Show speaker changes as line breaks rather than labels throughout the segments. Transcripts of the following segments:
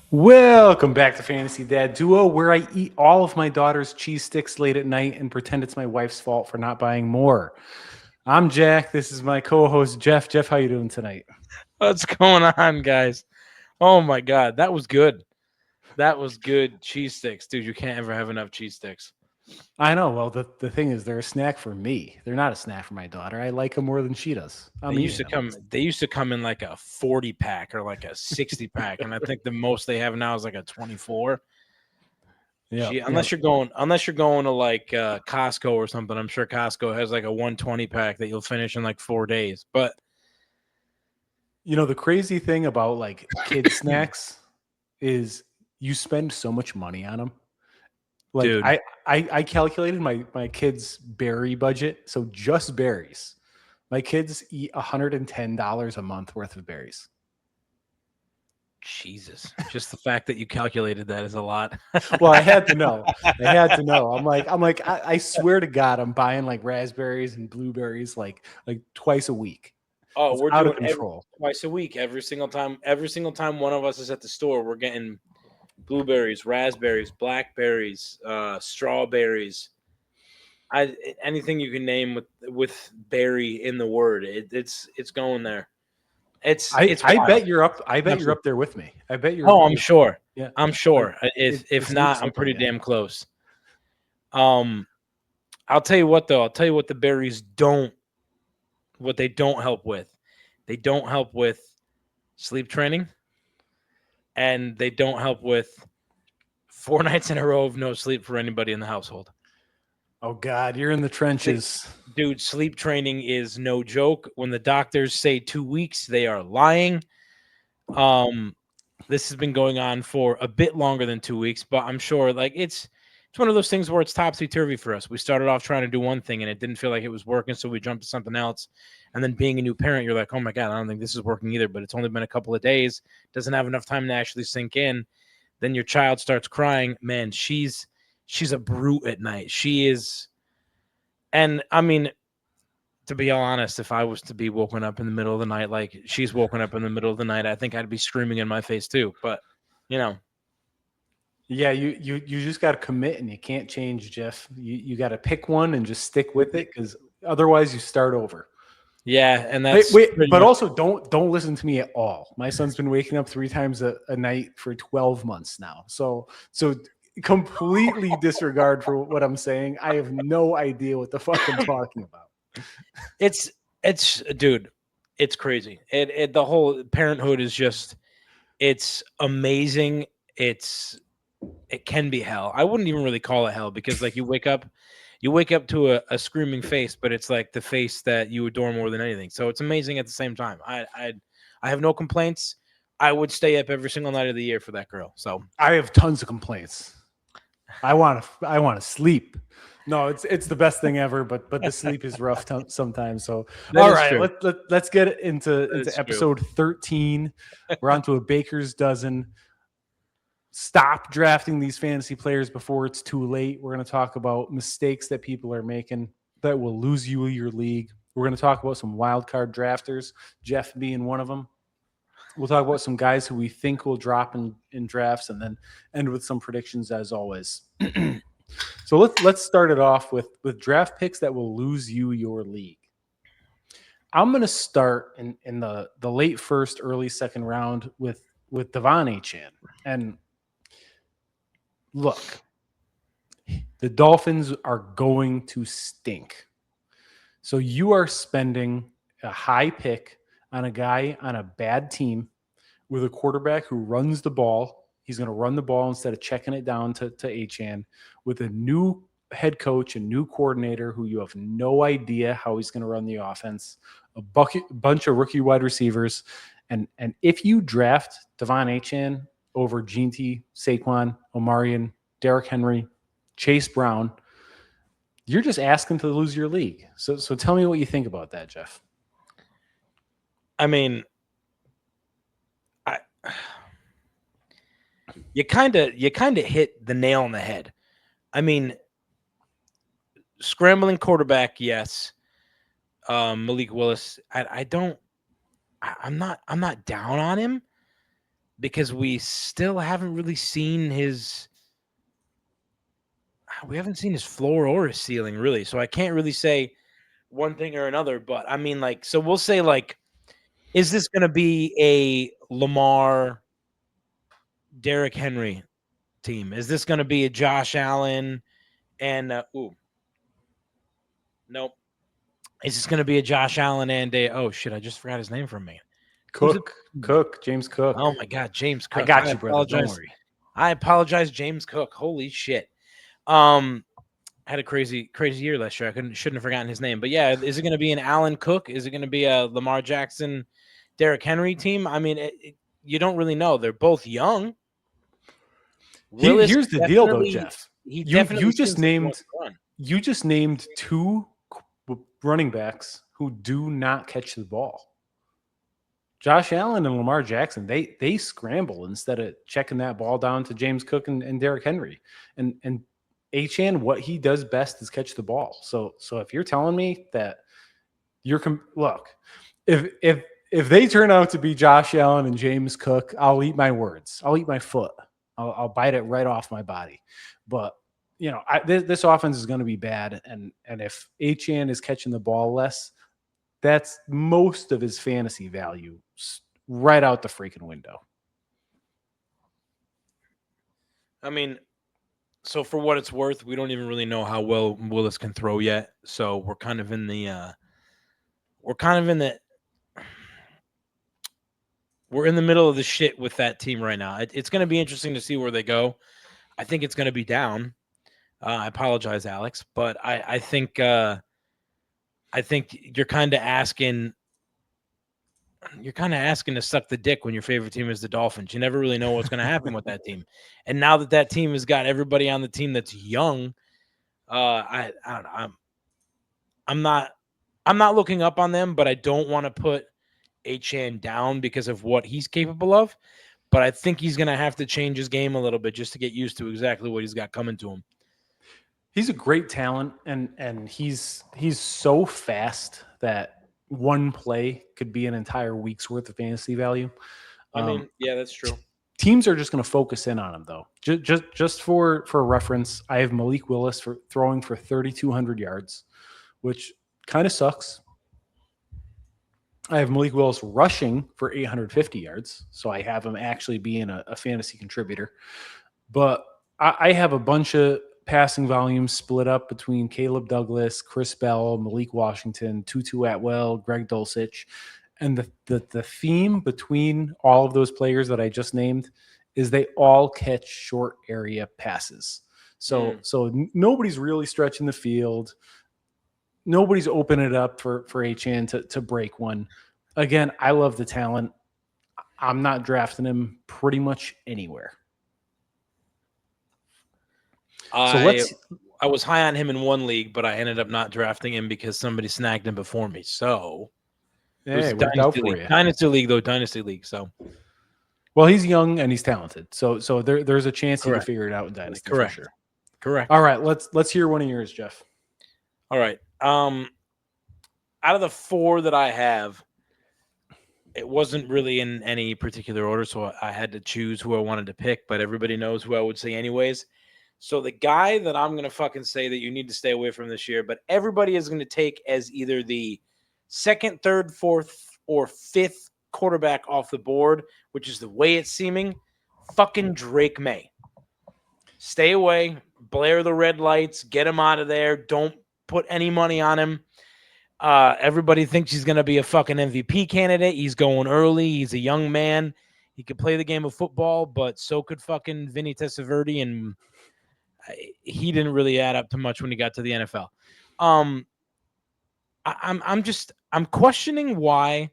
Welcome back to Fantasy Dad Duo, where I eat all of my daughter's cheese sticks late at night and pretend it's my wife's fault for not buying more. I'm Jack. This is my co-host Jeff. Jeff, how you doing tonight?
What's going on, guys? Oh my god, that was good. That was good cheese sticks, dude. You can't ever have enough cheese sticks.
I know. Well, the thing is, they're a snack for me. They're not a snack for my daughter. I like them more than she does.
They
I'm
used
eating
to
them.
come. They used to come in like a 40 pack or like a 60 pack, and I think the most they have now is like a 24.
Yeah, yeah.
Unless you're going to like Costco or something. I'm sure Costco has like a 120 pack that you'll finish in like 4 days. But
The crazy thing about like kid snacks is you spend so much money on them. Like
dude,
I calculated my kids' berry budget. So just berries. My kids eat $110 a month worth of berries.
Jesus, just the fact that you calculated that is a lot.
Well, I had to know. I had to know. I swear to God, I'm buying like raspberries and blueberries like twice a week.
Oh,
It's
we're
out of
doing
control.
twice a week. Every single time one of us is at the store, we're getting blueberries, raspberries, blackberries, strawberries. Anything you can name with berry in the word, it's going there. It's
I
wild.
bet you're up. I bet you're
Absolutely.
up there with me. I bet
Oh, I'm
you're
sure.
yeah.
I'm
Like
sure. If
it
not,
sneaks
I'm
up on
pretty
you.
damn close. Um, I'll tell you what though. I'll tell you what the berries don't. What they don't help with. They don't help with sleep training, and they don't help with 4 nights in a row of no sleep for anybody in the household.
Oh God, you're in the
Sleep,
trenches.
dude, sleep training is no joke. When the doctors say 2 weeks, they are lying. Um, this has been going on for a bit longer than 2 weeks, but I'm sure like it's one of those things where it's topsy turvy for us. We started off trying to do one thing and it didn't feel like it was working, so we jumped to something else. And then being a new parent, you're like, oh my god, I don't think this is working either. But it's only been a couple of days, doesn't have enough time to actually sink in. Then your child starts crying. Man, she's a brute at night. She is, and I mean, to be all honest, if I was to be woken up in the middle of the night like she's woken up in the middle of the night, I think I'd be screaming in my face too. But you know,
Yeah, you just got to commit and you can't change, Jeff. You got to pick one and just stick with it because otherwise you start over.
yeah, and
Wait,
that's
wait,
pretty
but
much
also don't listen to me at all. My son's been waking up 3 times a night for 12 months now. So completely disregard for what I'm saying. I have no idea what the fuck I'm talking about.
it's it's dude, it's crazy. It the whole parenthood is just it's amazing. It's it can be hell. I wouldn't even really call it hell because like you wake up to a screaming face, but it's like the face that you adore more than anything. So it's amazing at the same time. I have no complaints. I would stay up every single night of the year for that girl. So
I have tons of complaints. I want to sleep. No, it's the best thing ever, but the sleep is rough sometimes. So,
that
all
is
right,
true.
let's get into
That is true.
episode 13. We're on to a baker's dozen. Stop drafting these fantasy players before it's too late. We're going to talk about mistakes that people are making that will lose you your league. We're going to talk about some wild card drafters, Jeff being one of them. We'll talk about some guys who we think will drop in drafts, and then end with some predictions as always. So let's start it off with draft picks that will lose you your league. I'm going to start in the late first, early second round with Achane. And look, the Dolphins are going to stink. So you are spending a high pick on a guy on a bad team with a quarterback who runs the ball. He's going to run the ball instead of checking it down to Achane with a new head coach, a new coordinator who you have no idea how he's going to run the offense, bunch of rookie wide receivers. And if you draft Devon Achane over Gene Saquon, Omarion, Derrick Henry, Chase Brown, you're just asking to lose your league. So tell me what you think about that, Jeff.
I mean, I you kind of hit the nail on the head. I mean, scrambling quarterback, yes. Malik Willis, I'm not down on him. because we still haven't really seen his floor or his ceiling, really. So I can't really say one thing or another. But I mean, like, so we'll say, like, is this going to be a Lamar, Derrick Henry team? Is this going to be a Josh Allen and nope. Is this going to be a Josh Allen and a oh shit? I just forgot his name for a minute.
James Cook.
Oh my God, James Cook.
I got you, brother. Don't worry.
I apologize, James Cook. Holy shit. Had a crazy year last year. Shouldn't have forgotten his name. But yeah, is it going to be an Allen Cook? Is it going to be a Lamar Jackson, Derrick Henry team? I mean, you don't really know. They're both young.
Here's the deal, though, Jeff.
You
just named two running backs who do not catch the ball. Josh Allen and Lamar Jackson, they scramble instead of checking that ball down to James Cook and Derrick Henry. And Achane, what he does best is catch the ball. So if you're telling me that look, if they turn out to be Josh Allen and James Cook, I'll eat my words. I'll eat my foot. I'll bite it right off my body. But this offense is going to be bad, and if Achane is catching the ball less, that's most of his fantasy value right out the freaking window.
I mean, so for what it's worth, we don't even really know how well Willis can throw yet. So we're kind of in the middle of the shit with that team right now. It's going to be interesting to see where they go. I think it's going to be down. I apologize, Alex, but I think you're kind of asking to suck the dick when your favorite team is the Dolphins. You never really know what's going to happen with that team. And now that team has got everybody on the team that's young, I don't know. I'm not looking up on them, but I don't want to put Achane down because of what he's capable of. But I think he's going to have to change his game a little bit just to get used to exactly what he's got coming to him.
He's a great talent, and he's so fast that one play could be an entire week's worth of fantasy value.
I mean, yeah, that's true.
Teams are just going to focus in on him, though. Just for reference, I have Malik Willis for throwing for 3,200 yards, which kind of sucks. I have Malik Willis rushing for 850 yards, so I have him actually being a fantasy contributor. But I have a bunch of passing volumes split up between Caleb Douglas, Chris Bell, Malik Washington, Tutu Atwell, Greg Dulcich. And the theme between all of those players that I just named is they all catch short area passes. So nobody's really stretching the field. Nobody's opening it up for Achane to break one. Again, I love the talent. I'm not drafting him pretty much anywhere.
I was high on him in one league, but I ended up not drafting him because somebody snagged him before me. So
it worked out for you.
Dynasty league. So,
well, he's young and he's talented. So there's a chance he can figure it out in dynasty.
Correct.
For sure.
Correct.
All right, let's hear one of yours, Jeff.
All right. Out of the four that I have, it wasn't really in any particular order, so I had to choose who I wanted to pick, but everybody knows who I would say anyways. So the guy that I'm going to fucking say that you need to stay away from this year, but everybody is going to take as either the second, third, fourth, or fifth quarterback off the board, which is the way it's seeming, fucking Drake Maye. Stay away, blare the red lights, get him out of there. Don't put any money on him. Everybody thinks he's going to be a fucking MVP candidate. He's going early. He's a young man. He could play the game of football, but so could fucking Vinny Testaverde, and he didn't really add up to much when he got to the NFL. I'm questioning why.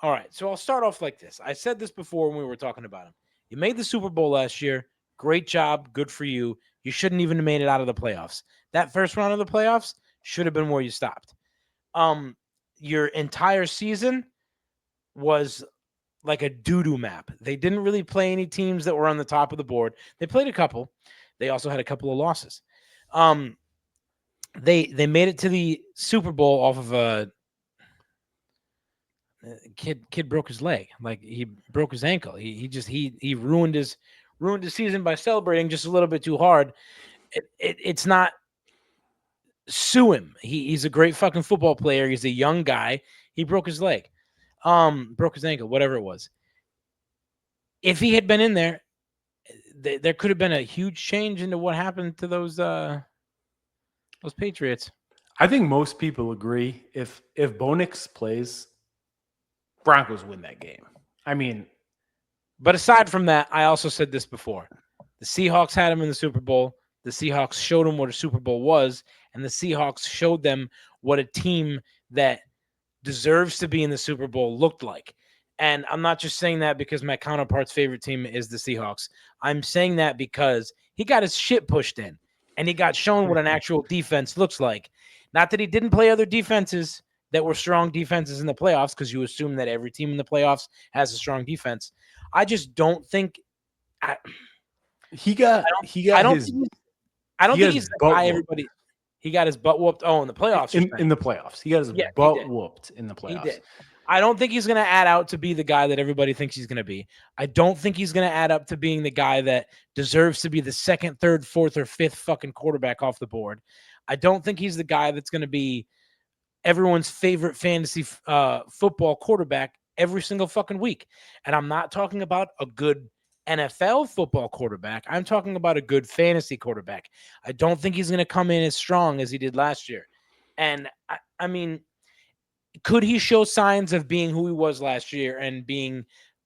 All right, so I'll start off like this. I said this before when we were talking about him. You made the Super Bowl last year. Great job. Good for you. You shouldn't even have made it out of the playoffs. That first round of the playoffs should have been where you stopped. Your entire season was like a doo-doo map. They didn't really play any teams that were on the top of the board. They played a couple. They also had a couple of losses. They made it to the Super Bowl off of Kid broke his leg. Like he broke his ankle. He ruined his season by celebrating just a little bit too hard. It's not sue him. He's a great fucking football player. He's a young guy. He broke his leg, broke his ankle, whatever it was. If he had been in there, there could have been a huge change into what happened to those Patriots.
I think most people agree if Bo Nix plays, Broncos win that game. I mean,
but aside from that, I also said this before. The Seahawks had him in the Super Bowl. The Seahawks showed him what a Super Bowl was, and the Seahawks showed them what a team that deserves to be in the Super Bowl looked like. And I'm not just saying that because my counterpart's favorite team is the Seahawks. I'm saying that because he got his shit pushed in, and he got shown what an actual defense looks like. Not that he didn't play other defenses that were strong defenses in the playoffs, because you assume that every team in the playoffs has a strong defense. I just don't think
I don't think
he's the guy everybody. He got his butt whooped. Oh, in the playoffs.
In the playoffs. He got his butt whooped in the playoffs.
He did. I don't think he's going to add out to be the guy that everybody thinks he's going to be. I don't think he's going to add up to being the guy that deserves to be the second, third, fourth, or fifth fucking quarterback off the board. I don't think he's the guy that's going to be everyone's favorite fantasy football quarterback every single fucking week. And I'm not talking about a good NFL football quarterback. I'm talking about a good fantasy quarterback. I don't think he's going to come in as strong as he did last year. And I mean, could he show signs of being who he was last year and being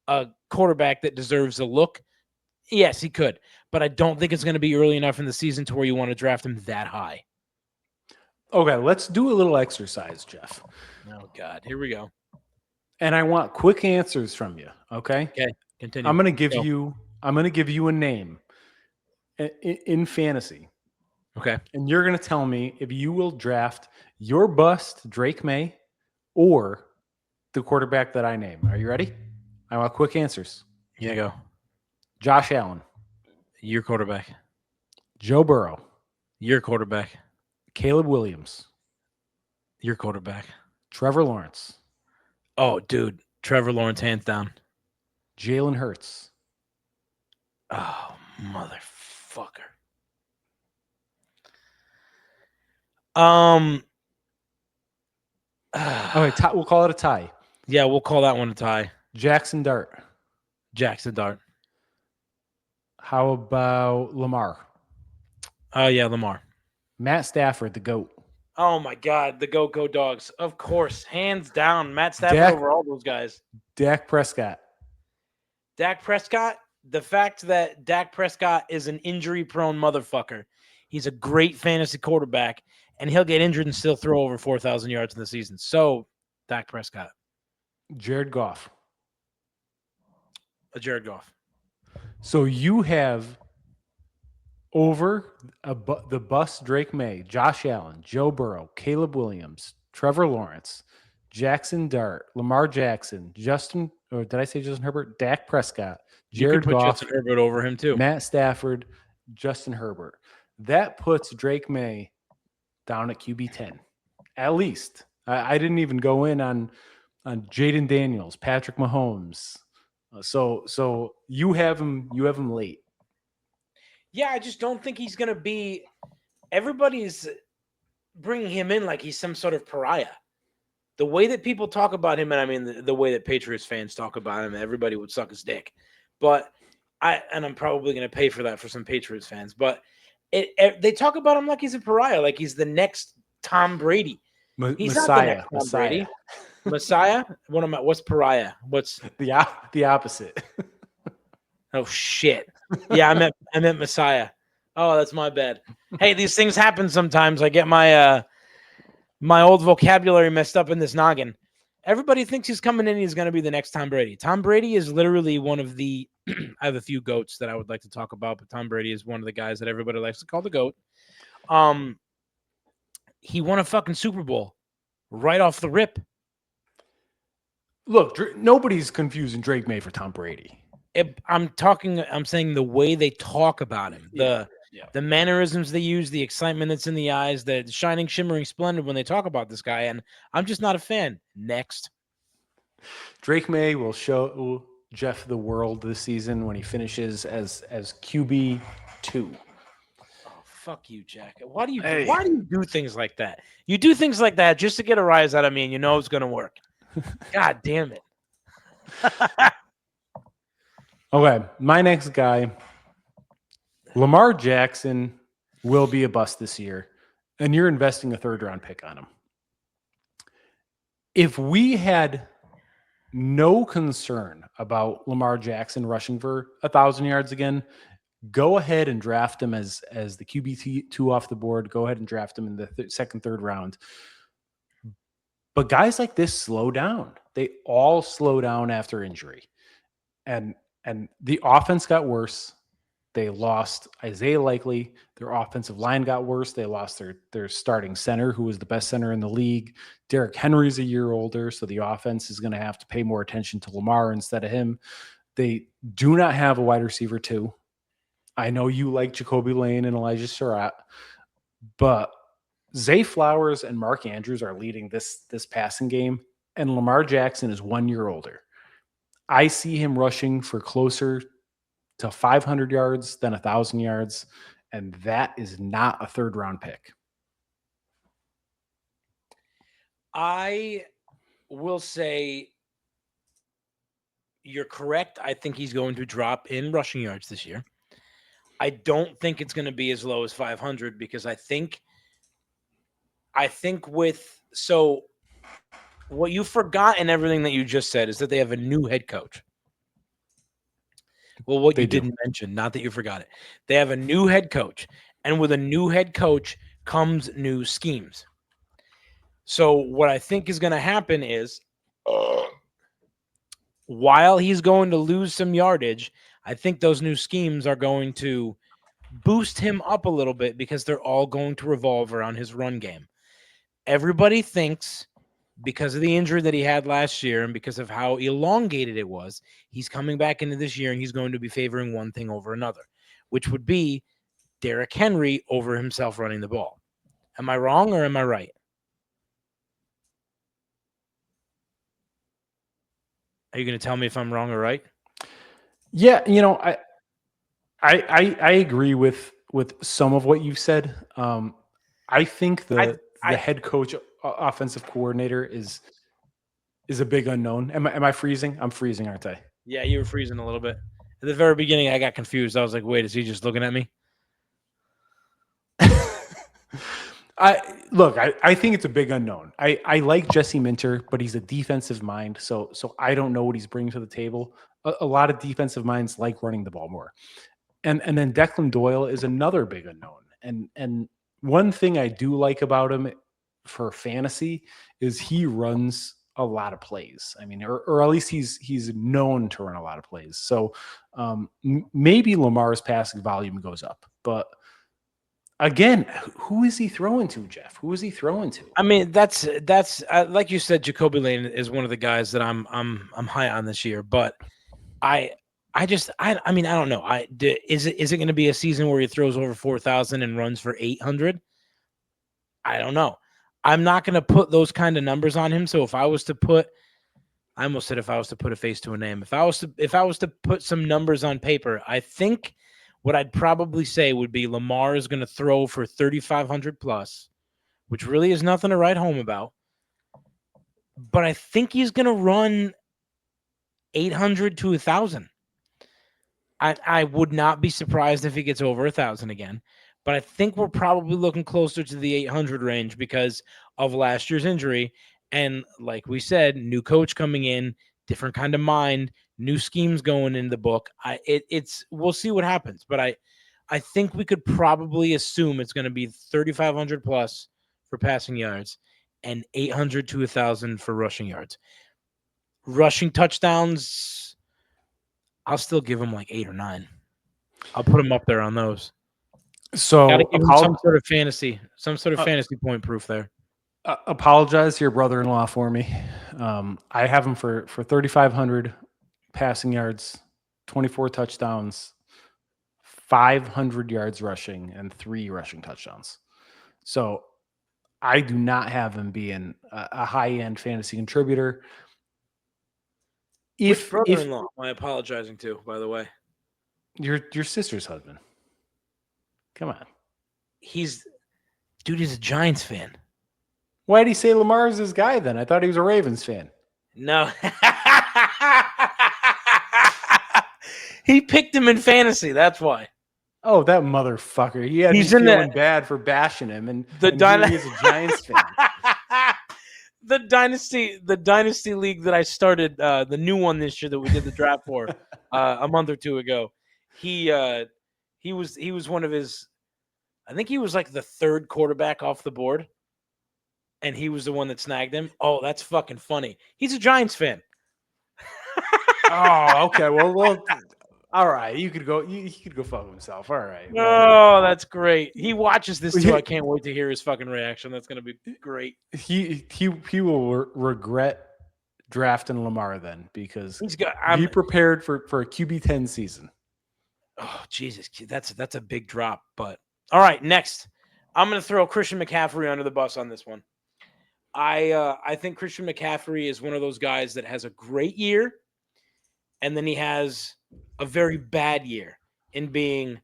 a quarterback that deserves a look? Yes, he could. But I don't think it's going to be early enough in the season to where you want to draft him that high.
Okay, let's do a little exercise, Jeff.
Oh, God. Here we go.
And I want quick answers from you, okay?
Okay, continue.
I'm going to give you a name in fantasy.
Okay.
And you're going to tell me if you will draft your bust, Drake Maye, or the quarterback that I name. Are you ready? I want quick answers.
Yeah, go.
Josh Allen.
Your quarterback.
Joe Burrow.
Your quarterback.
Caleb Williams.
Your quarterback.
Trevor Lawrence.
Oh, dude. Trevor Lawrence, hands down.
Jalen Hurts.
Oh, motherfucker.
Okay, we'll call it a tie.
Yeah, we'll call that one a tie.
Jackson Dart. How about Lamar?
Oh, yeah, Lamar.
Matt Stafford, the GOAT.
Oh, my God. The Go Dogs. Of course. Hands down. Matt Stafford over all those guys.
Dak Prescott.
The fact that Dak Prescott is an injury-prone motherfucker. He's a great fantasy quarterback, and he'll get injured and still throw over 4,000 yards in the season. So, Dak Prescott.
Jared Goff.
Jared Goff.
So you have over the bust Drake Maye, Josh Allen, Joe Burrow, Caleb Williams, Trevor Lawrence, Jackson Dart, Lamar Jackson, Justin Herbert? Dak Prescott, Jared Goff,
Justin Herbert over him too.
Matt Stafford, Justin Herbert. That puts Drake Maye down at QB 10, at least. I didn't even go in on Jaden Daniels, Patrick Mahomes. So you have him late.
Yeah, I just don't think he's going to be – everybody's bringing him in like he's some sort of pariah. The way that people talk about him, and I mean the way that Patriots fans talk about him, everybody would suck his dick. But I'm probably going to pay for that for some Patriots fans. But they talk about him like he's a pariah, like he's the next Tom Brady. He's
Messiah.
Not the next Tom Brady. Messiah? What's pariah? What's
the opposite?
Oh shit! Yeah, I meant Messiah. Oh, that's my bad. Hey, these things happen sometimes. I get my my old vocabulary messed up in this noggin. Everybody thinks he's coming in. He's going to be the next Tom Brady. Tom Brady is literally one of the. I have a few goats that I would like to talk about, but Tom Brady is one of the guys that everybody likes to call the goat. He won a fucking Super Bowl right off the rip.
Look, nobody's confusing Drake Maye for Tom Brady.
I'm saying the way they talk about him, the mannerisms they use, the excitement that's in the eyes, the shining, shimmering splendor when they talk about this guy, and I'm just not a fan. Next.
Drake May will show Jeff the world this season when he finishes as QB2.
Oh, fuck you, Jack. Why do you
Hey.
do things like that? You do things like that just to get a rise out of me, and you know it's gonna work. God damn it.
Okay, my next guy, Lamar Jackson, will be a bust this year, and you're investing a third-round pick on him. If we had no concern about Lamar Jackson rushing for 1,000 yards again, go ahead and draft him as the QB2 off the board. Go ahead and draft him in the second, third round. But guys like this slow down. They all slow down after injury. And the offense got worse. They lost Isaiah Likely. Their offensive line got worse. They lost their starting center, who was the best center in the league. Derrick Henry's a year older, so the offense is going to have to pay more attention to Lamar instead of him. They do not have a wide receiver too. I know you like Jacoby Lane and Elijah Surratt, but Zay Flowers and Mark Andrews are leading this passing game, and Lamar Jackson is 1 year older. I see him rushing for closer to 500 yards than 1,000 yards, and that is not a third-round pick.
I will say you're correct. I think he's going to drop in rushing yards this year. I don't think it's going to be as low as 500 because I think what you forgot in everything that you just said is that they have a new head coach. Well, what you didn't mention, not that you forgot it. They have a new head coach, and with a new head coach comes new schemes. So what I think is going to happen is while he's going to lose some yardage, I think those new schemes are going to boost him up a little bit because they're all going to revolve around his run game. Everybody thinks because of the injury that he had last year and because of how elongated it was, he's coming back into this year and he's going to be favoring one thing over another, which would be Derrick Henry over himself running the ball. Am I wrong or am I right? Are you going to tell me if I'm wrong or right?
Yeah, I agree with some of what you've said. I think the head coach, offensive coordinator is a big unknown. Am I freezing? I'm freezing, aren't I?
Yeah, you were freezing a little bit. At the very beginning, I got confused. I was like, wait, is he just looking at me?
I think it's a big unknown. I like Jesse Minter, but he's a defensive mind, so I don't know what he's bringing to the table. A lot of defensive minds like running the ball more. And then Declan Doyle is another big unknown. And one thing I do like about him for fantasy is he runs a lot of plays. I mean, or at least he's known to run a lot of plays. So maybe Lamar's passing volume goes up, but again, who is he throwing to, Jeff? Who is he throwing to?
I mean, that's like you said, Jacoby Lane is one of the guys that I'm high on this year, but I mean, I don't know. Is it going to be a season where he throws over 4,000 and runs for 800? I don't know. I'm not going to put those kind of numbers on him. So if I was to put, I almost said if I was to put a face to a name, if I was to put some numbers on paper, I think what I'd probably say would be Lamar is going to throw for 3,500 plus, which really is nothing to write home about. But I think he's going to run 800 to 1,000. I would not be surprised if he gets over 1,000 again, but I think we're probably looking closer to the 800 range because of last year's injury. And like we said, new coach coming in, different kind of mind, new schemes going in the book. We'll see what happens, but I think we could probably assume it's going to be 3,500 plus for passing yards and 800 to 1,000 for rushing yards. Rushing touchdowns, I'll still give him like 8 or 9. I'll put him up there on those.
So
gotta give him some sort of fantasy point proof there.
Apologize to your brother-in-law for me. I have him for 3,500 passing yards, 24 touchdowns, 500 yards rushing, and 3 rushing touchdowns. So I do not have him being a high-end fantasy contributor.
Which brother-in-law am I apologizing to, by the way?
Your sister's husband. Come on.
He's a Giants fan.
Why did he say Lamar's his guy then? I thought he was a Ravens fan.
No. He picked him in fantasy. That's why.
Oh, that motherfucker. He's feeling bad for bashing him. And he's a Giants fan.
The dynasty league that I started, the new one this year that we did the draft for a month or two ago. He was one of his, I think he was like the third quarterback off the board, and he was the one that snagged him. Oh, that's fucking funny. He's a Giants fan.
Oh, okay. Well, all right. You could go. He could go fuck himself. All right.
Oh, that's great. He watches this too. I can't wait to hear his fucking reaction. That's gonna be great.
He will regret drafting Lamar then, because be prepared for a QB10 season.
Oh Jesus, that's a big drop. But all right, next I'm gonna throw Christian McCaffrey under the bus on this one. I think Christian McCaffrey is one of those guys that has a great year, and then he has a very bad year in being,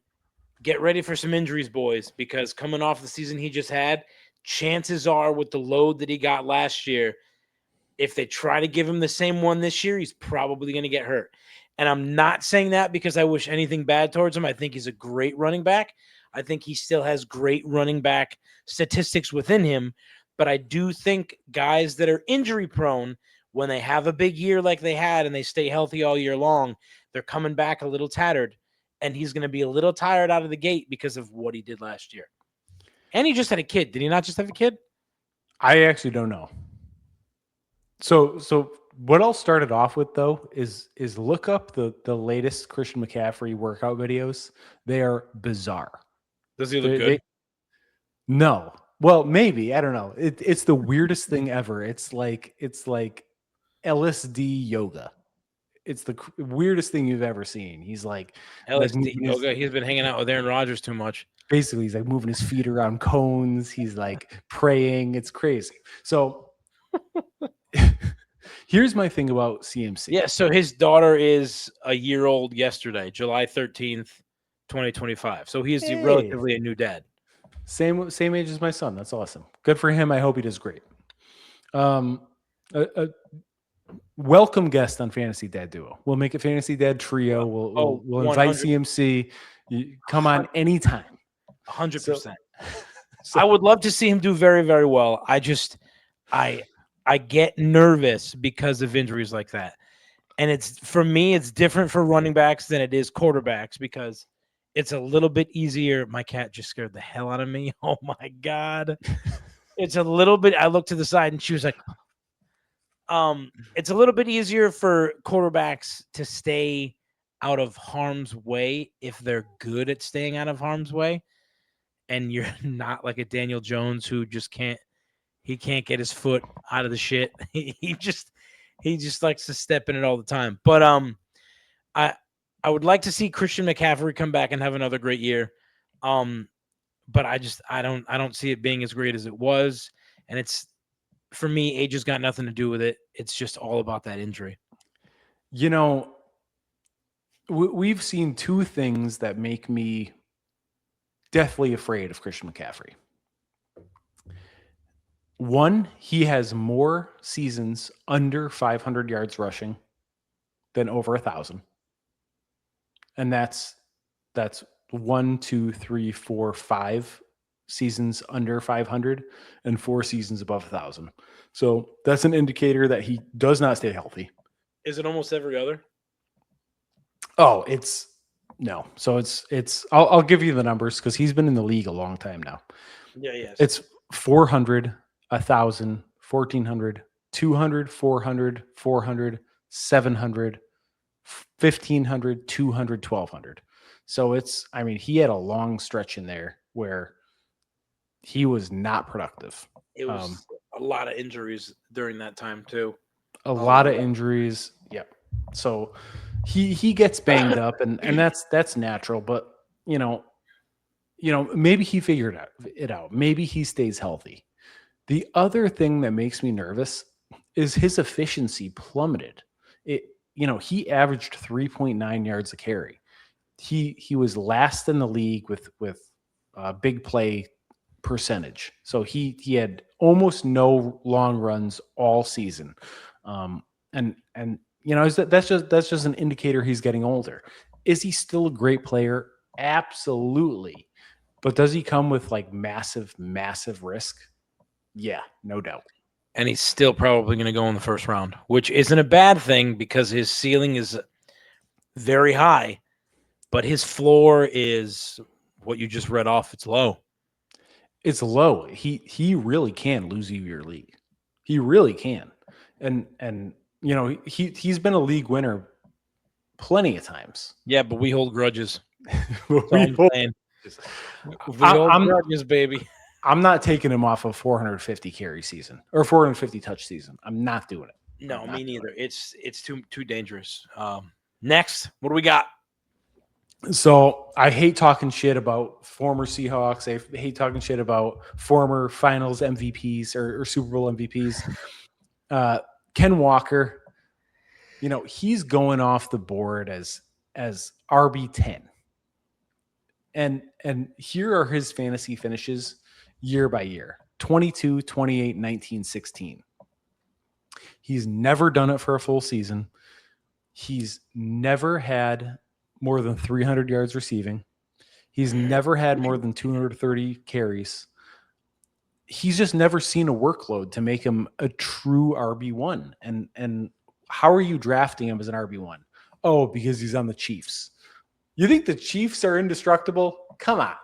get ready for some injuries, boys, because coming off the season he just had, chances are with the load that he got last year, if they try to give him the same one this year, he's probably going to get hurt. And I'm not saying that because I wish anything bad towards him. I think he's a great running back. I think he still has great running back statistics within him. But I do think guys that are injury prone, when they have a big year like they had and they stay healthy all year long, they're coming back a little tattered. And he's going to be a little tired out of the gate because of what he did last year. And he just had a kid. Did he not just have a kid?
I actually don't know. So what I'll start it off with, though, is look up the latest Christian McCaffrey workout videos. They are bizarre.
Does he look good?
No. Well, maybe. I don't know. It's the weirdest thing ever. It's like LSD yoga. It's the weirdest thing you've ever seen. He's like
LSD yoga. He's been hanging out with Aaron Rodgers too much.
Basically, he's like moving his feet around cones. He's like praying. It's crazy. So here's my thing about CMC.
Yeah, so his daughter is a year old yesterday, July 13th, 2025. So he is relatively a new dad.
Same age as my son. That's awesome. Good for him. I hope he does great. Welcome guest on Fantasy Dad Duo. We'll make it Fantasy Dad Trio. We'll invite CMC. You come on anytime.
100%. I would love to see him do very, very well. I get nervous because of injuries like that. And for me, it's different for running backs than it is quarterbacks because it's a little bit easier. My cat just scared the hell out of me. Oh my God. It's a little bit, I looked to the side and she was like, it's a little bit easier for quarterbacks to stay out of harm's way if they're good at staying out of harm's way. And you're not like a Daniel Jones who just can't get his foot out of the shit. He just likes to step in it all the time. But I would like to see Christian McCaffrey come back and have another great year. But I don't see it being as great as it was. And it's, for me, age has got nothing to do with it. It's just all about that injury.
You know, we've seen two things that make me deathly afraid of Christian McCaffrey. One, he has more seasons under 500 yards rushing than over 1,000. And that's 1, 2, 3, 4, 5 seasons under 500 and 4 seasons above 1,000. So that's an indicator that he does not stay healthy.
Is it almost every other?
Oh, it's no. So it's I'll give you the numbers because he's been in the league a long time now.
Yeah, yes.
It's 400, 1,000, 1,400, 200, 400, 400, 700, 1,500, 200, 1,200. So he had a long stretch in there where he was not productive.
It was a lot of injuries during that time too.
A lot of injuries. Yeah. So he gets banged up and that's natural, but maybe he figured it out. Maybe he stays healthy. The other thing that makes me nervous is his efficiency plummeted. he averaged 3.9 yards a carry. He was last in the league with big play percentage. So he had almost no long runs all season. And that's just an indicator he's getting older. Is he still a great player? Absolutely. But does he come with like massive risk? Yeah, no doubt.
And he's still probably going to go in the first round, which isn't a bad thing because his ceiling is very high, but his floor is what you just read off. It's low.
It's low. He really can lose you your league. He really can. And he's been a league winner plenty of times.
Yeah, but we hold grudges.
We hold
grudges, baby.
I'm not taking him off a 450 carry season or 450 touch season. I'm not doing it.
No, me neither. It's too dangerous. Next, what do we got?
So I hate talking shit about former Seahawks. I hate talking shit about former Finals MVPs or Super Bowl MVPs. Ken Walker, he's going off the board as RB10. And here are his fantasy finishes year by year: 22, 28, 19, 16. He's never done it for a full season. He's never had more than 300 yards receiving. He's never had more than 230 carries. He's just never seen a workload to make him a true RB1. And how are you drafting him as an RB1? Oh, because he's on the Chiefs. You think the Chiefs are indestructible? Come on.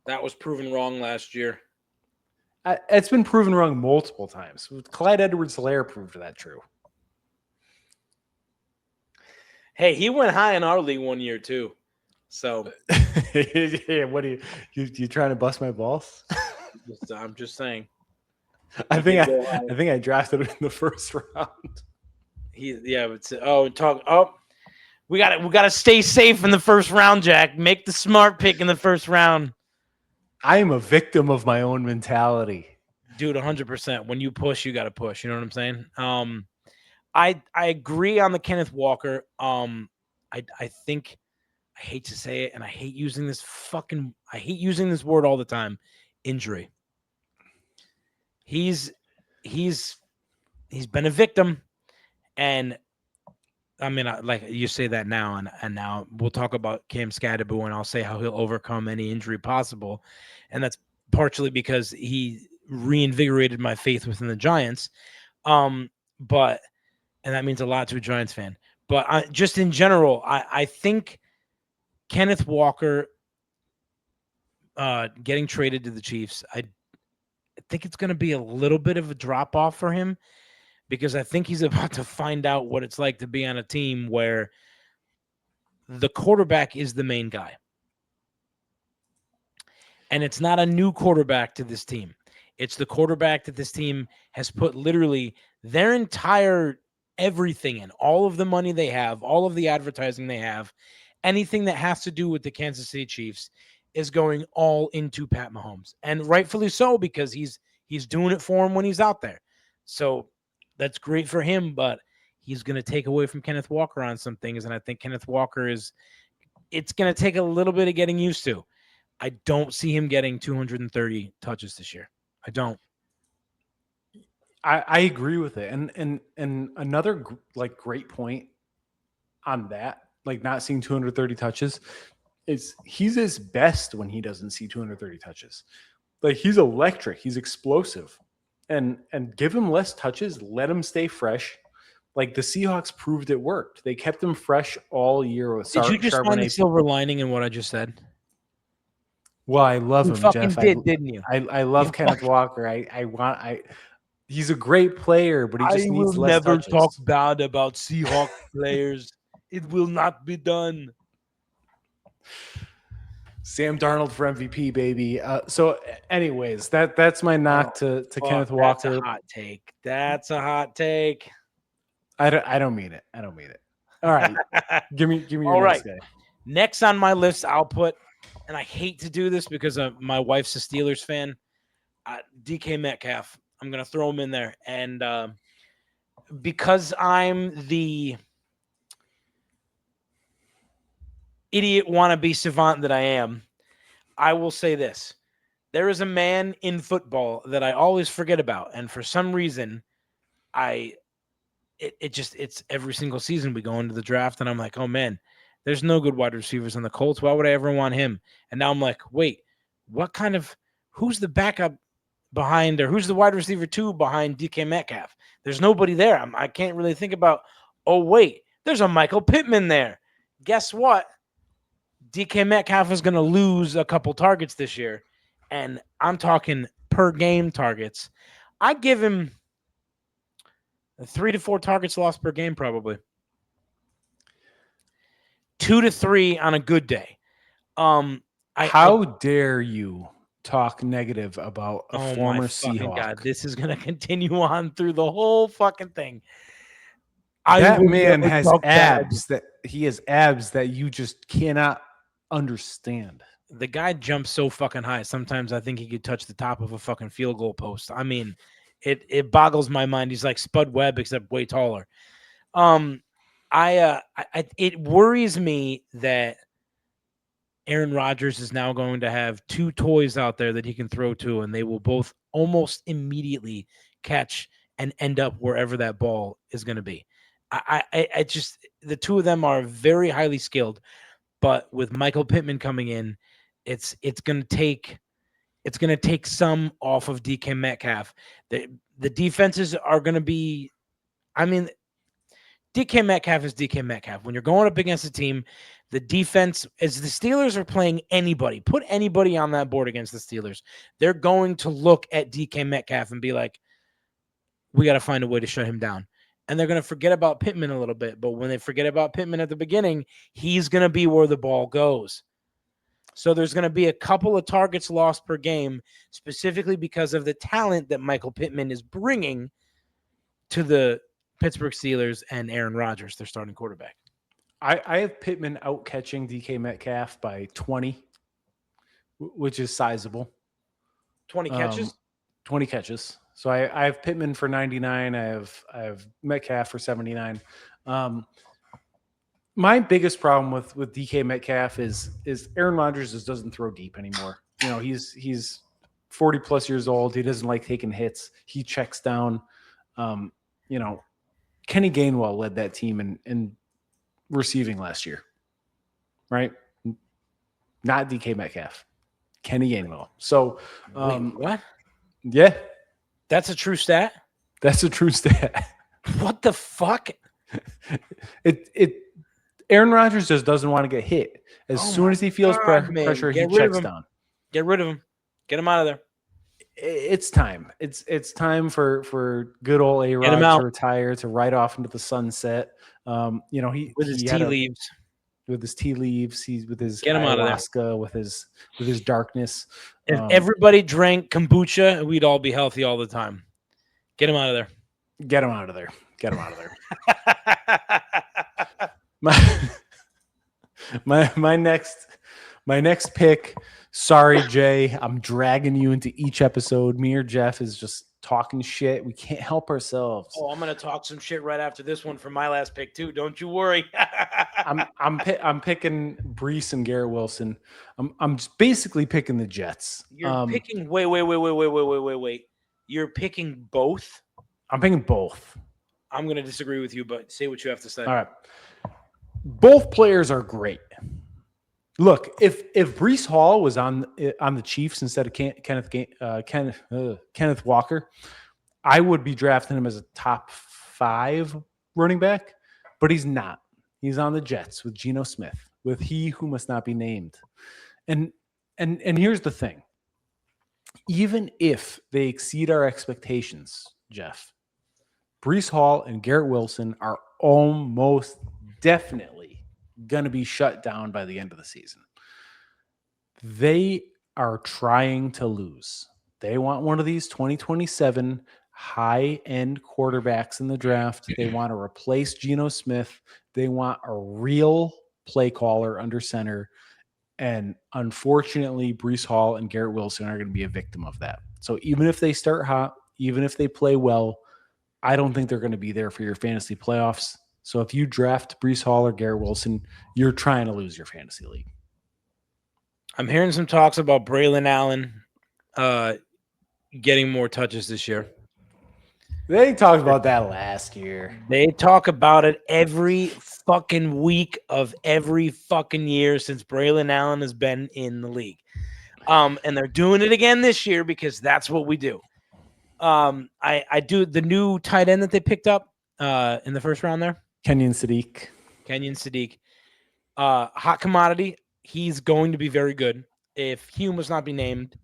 That was proven wrong last year.
It's been proven wrong multiple times. Clyde Edwards-Helaire proved that true.
Hey, he went high in our league one year too. So,
yeah, what are you trying to bust my balls?
I'm just saying.
I think I drafted him in the first round.
We gotta stay safe in the first round, Jack. Make the smart pick in the first round.
I am a victim of my own mentality.
Dude, 100%. When you push, you gotta push. You know what I'm saying? I agree on the Kenneth Walker. I think I hate to say it, and I hate using this word all the time. Injury. He's been a victim, and I mean, like you say that now, and now we'll talk about Cam Scadaboo, and I'll say how he'll overcome any injury possible, and that's partially because he reinvigorated my faith within the Giants. But and that means a lot to a Giants fan. But just in general, I think Kenneth Walker getting traded to the Chiefs, I think it's going to be a little bit of a drop-off for him because I think he's about to find out what it's like to be on a team where the quarterback is the main guy. And it's not a new quarterback to this team. It's the quarterback that this team has put literally their entire everything in, all of the money they have, all of the advertising they have, anything that has to do with the Kansas City Chiefs is going all into Pat Mahomes. And rightfully so, because he's doing it for him when he's out there. So that's great for him, but he's going to take away from Kenneth Walker on some things. And I think Kenneth Walker it's going to take a little bit of getting used to. I don't see him getting 230 touches this year. I don't.
I agree with it. And another great point on that, like not seeing 230 touches, is he's his best when he doesn't see 230 touches. Like he's electric, he's explosive. And give him less touches, let him stay fresh. Like the Seahawks proved it worked. They kept him fresh all year with
Did you just find the silver lining in what I just said?
Well, I love him,
fucking
Jeff.
didn't you?
I love Kenneth Walker. He's a great player, but he just needs less touches.
I will never talk bad about Seahawks players. It will not be done.
Sam Darnold for MVP, baby. So, anyways, that's my knock to Kenneth Walker.
That's a hot take. That's a hot take.
I don't mean it. I don't mean it. All right, give me your
All
next
right.
guy.
Next on my list, I'll put, and I hate to do this because my wife's a Steelers fan. DK Metcalf. I'm gonna throw him in there, and because I'm the idiot wannabe savant that I am, I will say this. There is a man in football that I always forget about. And for some reason, it's every single season we go into the draft and I'm like, oh man, there's no good wide receivers on the Colts. Why would I ever want him? And now I'm like, wait, who's the backup behind, or who's the wide receiver 2 behind DK Metcalf? There's nobody there. I can't really think about, oh wait, there's a Michael Pittman there. Guess what? DK Metcalf is going to lose a couple targets this year. And I'm talking per game targets. I give him 3 to 4 targets lost per game, probably 2 to 3 on a good day.
How dare you talk negative about a former Seahawk?
God, this is going to continue on through the whole fucking thing.
That man has abs that you just cannot understand.
The guy jumps so fucking high. Sometimes I think he could touch the top of a fucking field goal post. I mean, it boggles my mind. He's like Spud Webb, except way taller. It worries me that Aaron Rodgers is now going to have 2 toys out there that he can throw to, and they will both almost immediately catch and end up wherever that ball is going to be. I just, the 2 of them are very highly skilled, but with Michael Pittman coming in, it's going to take some off of DK Metcalf. The defenses are going to be, I mean, DK Metcalf is DK Metcalf. When you're going up against a team, the defense, as the Steelers are playing anybody, put anybody on that board against the Steelers, they're going to look at DK Metcalf and be like, we got to find a way to shut him down. And they're going to forget about Pittman a little bit. But when they forget about Pittman at the beginning, he's going to be where the ball goes. So there's going to be a couple of targets lost per game, specifically because of the talent that Michael Pittman is bringing to the Pittsburgh Steelers and Aaron Rodgers, their starting quarterback.
I have Pittman out catching DK Metcalf by 20, which is sizable.
20 catches?
20 catches. So I have Pittman for 99. I have Metcalf for 79. My biggest problem with DK Metcalf is Aaron Rodgers just doesn't throw deep anymore. You know, he's 40 plus years old. He doesn't like taking hits. He checks down. You know, Kenny Gainwell led that team in receiving last year, right? Not DK Metcalf, Kenny Gainwell. So,
Wait, what?
Yeah.
That's a true stat?
That's a true stat.
What the fuck?
Aaron Rodgers just doesn't want to get hit. As soon as he feels pressure, he checks down.
Get rid of him. Get him out of there.
It's time. It's time for good old A-Rod to retire, to ride off into the sunset. You know,
with his tea leaves.
He's with his
get him
ayahuasca,
out of there.
with his darkness.
If everybody drank kombucha, we'd all be healthy all the time. Get him out of there.
Get him out of there. Get him out of there. My next pick. Sorry, Jay. I'm dragging you into each episode. Me or Jeff is just talking shit. We can't help ourselves.
Oh, I'm gonna talk some shit right after this one for my last pick too. Don't you worry.
I'm picking Breece and Garrett Wilson. I'm just basically picking the Jets.
You're picking wait. You're picking both?
I'm picking both.
I'm gonna disagree with you, but say what you have to say.
All right. Both players are great. Look, if Breece Hall was on the Chiefs instead of Kenneth Walker, I would be drafting him as a top 5 running back, but he's not. He's on the Jets with Geno Smith, with he who must not be named. And here's the thing. Even if they exceed our expectations, Jeff, Breece Hall and Garrett Wilson are almost definitely going to be shut down by the end of the season. They are trying to lose. They want one of these 2027 high-end quarterbacks in the draft. They want to replace Geno Smith. They want a real play caller under center. And unfortunately, Breece Hall and Garrett Wilson are going to be a victim of that. So even if they start hot, even if they play well, I don't think they're going to be there for your fantasy playoffs. So if you draft Breece Hall or Garrett Wilson, you're trying to lose your fantasy league.
I'm hearing some talks about Braylon Allen getting more touches this year.
They talked about that last year.
They talk about it every fucking week of every fucking year since Braylon Allen has been in the league. And they're doing it again this year because that's what we do. I do the new tight end that they picked up in the first round there.
Kenyon Sadiq.
Hot commodity. He's going to be very good. If Hume was not be named,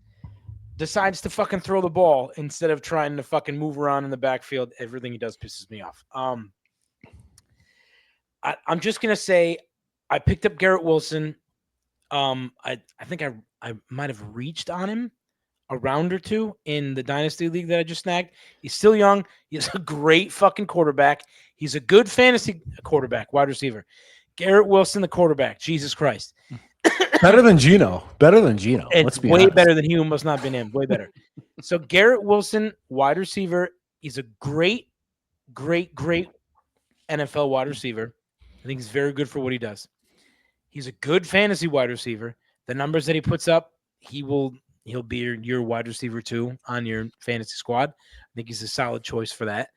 decides to fucking throw the ball instead of trying to fucking move around in the backfield, everything he does pisses me off. I'm just gonna say I picked up Garrett Wilson. I think I might have reached on him a round or two in the dynasty league that I just snagged. He's still young. He's a great fucking quarterback. He's a good fantasy quarterback, wide receiver. Garrett Wilson, the quarterback. Jesus Christ.
Better than Geno.
Let's be way honest. Better than Hume. Must not been him. Way better. So Garrett Wilson, wide receiver. He's a great NFL wide receiver. I think he's very good for what he does. He's a good fantasy wide receiver. The numbers that he puts up, he'll be your wide receiver too on your fantasy squad. I think he's a solid choice for that.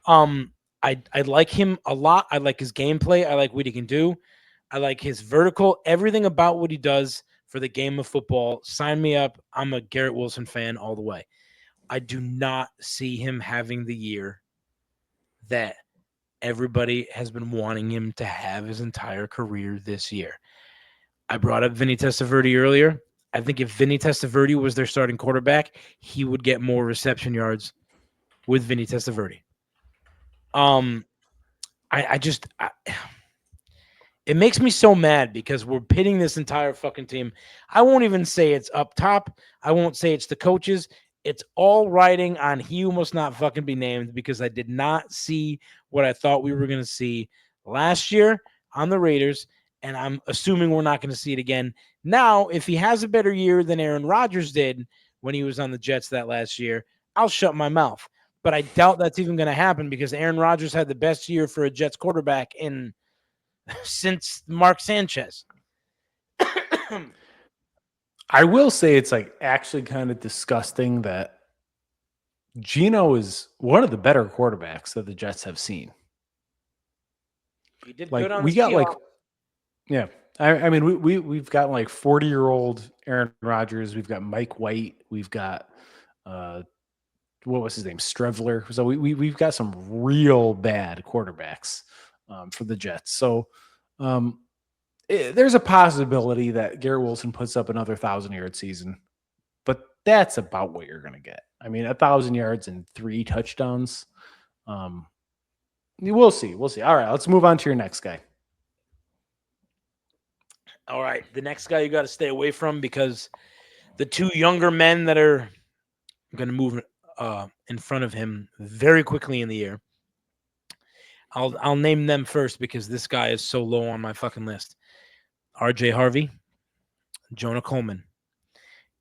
I like him a lot. I like his gameplay. I like what he can do. I like his vertical, everything about what he does for the game of football. Sign me up. I'm a Garrett Wilson fan all the way. I do not see him having the year that everybody has been wanting him to have his entire career this year. I brought up Vinny Testaverde earlier. I think if Vinny Testaverde was their starting quarterback, he would get more reception yards with Vinny Testaverde. It makes me so mad because we're pitting this entire fucking team. I won't even say it's up top. I won't say it's the coaches. It's all riding on he must not fucking be named because I did not see what I thought we were going to see last year on the Raiders, and I'm assuming we're not going to see it again. Now, if he has a better year than Aaron Rodgers did when he was on the Jets that last year, I'll shut my mouth. But I doubt that's even going to happen because Aaron Rodgers had the best year for a Jets quarterback since Mark Sanchez.
I will say it's like actually kind of disgusting that Geno is one of the better quarterbacks that the Jets have seen.
He did good on
we got Seahawks. Yeah. I mean, we've got like 40-year-old Aaron Rodgers. We've got Mike White. We've got what was his name? Strevler. So we've got some real bad quarterbacks for the Jets. So there's a possibility that Garrett Wilson puts up another 1,000-yard season, but that's about what you're going to get. I mean, 1,000 yards and 3 touchdowns. We'll see. All right, let's move on to your next guy.
All right, the next guy you got to stay away from because the 2 younger men that are going to move in front of him very quickly in the year. I'll name them first because this guy is so low on my fucking list. R.J. Harvey, Jonah Coleman.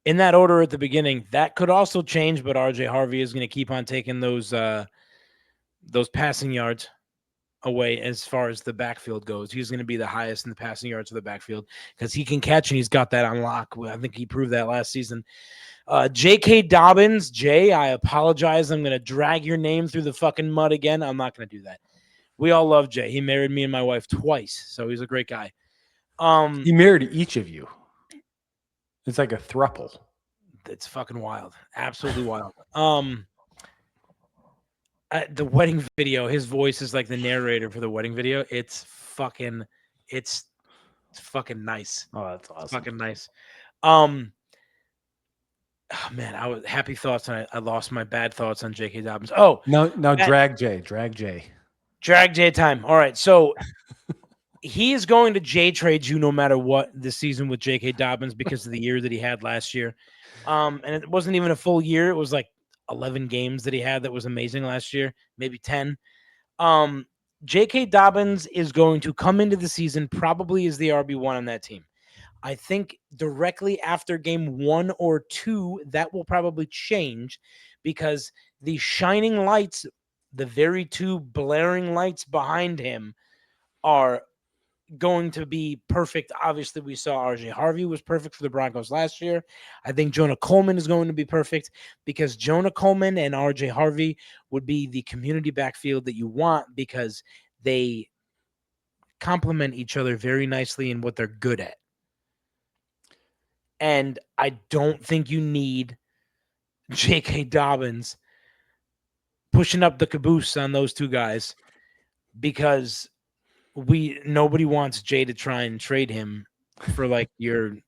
In that order at the beginning, that could also change, but R.J. Harvey is going to keep on taking those passing yards away as far as the backfield goes. He's going to be the highest in the passing yards of the backfield because he can catch and he's got that on lock. I think he proved that last season. J.K. Dobbins, Jay, I apologize. I'm going to drag your name through the fucking mud again. I'm not going to do that. We all love Jay. He married me and my wife twice, so he's a great guy.
He married each of you. It's like a throuple.
It's fucking wild. Absolutely wild. The wedding video, his voice is like the narrator for the wedding video. It's fucking nice.
Oh, that's awesome.
It's fucking nice. Oh man, I was happy thoughts and I lost my bad thoughts on J.K. Dobbins. Oh,
no, drag Jay
time. All right, so he is going to J trade you no matter what this season with J.K. Dobbins because of the year that he had last year. And it wasn't even a full year. It was like 11 games that he had that was amazing last year, maybe 10. J.K. Dobbins is going to come into the season probably as the RB1 on that team. I think directly after game 1 or 2, that will probably change because the shining lights the very two blaring lights behind him are going to be perfect. Obviously, we saw RJ Harvey was perfect for the Broncos last year. I think Jonah Coleman is going to be perfect because Jonah Coleman and RJ Harvey would be the community backfield that you want because they complement each other very nicely in what they're good at. And I don't think you need J.K. Dobbins pushing up the caboose on those two guys because nobody wants Jay to try and trade him for like your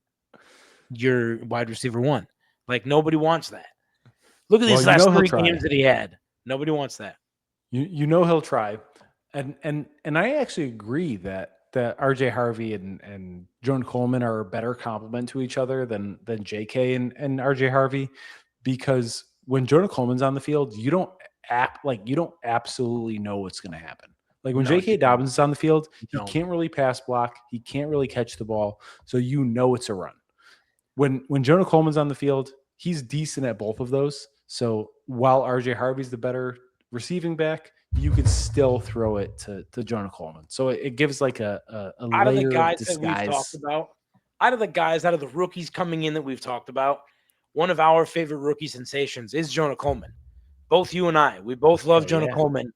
wide receiver one. Like nobody wants that. Look at these last
he'll
3
try.
games that he had. Nobody wants that.
You know he'll try, and I actually agree that RJ Harvey and Jonah Coleman are a better complement to each other than JK and RJ Harvey, because when Jonah Coleman's on the field, you don't absolutely know what's going to happen. Like when J.K. Dobbins is on the field, he can't really pass block. He can't really catch the ball. So you know it's a run. When Jonah Coleman's on the field, he's decent at both of those. So while R.J. Harvey's the better receiving back, you could still throw it to Jonah Coleman. So it gives like a
out of the
layer
guys
of
that we've
disguise.
talked about, out of the rookies coming in that we've talked about, one of our favorite rookie sensations is Jonah Coleman. Both you and I, we both love Jonah Coleman.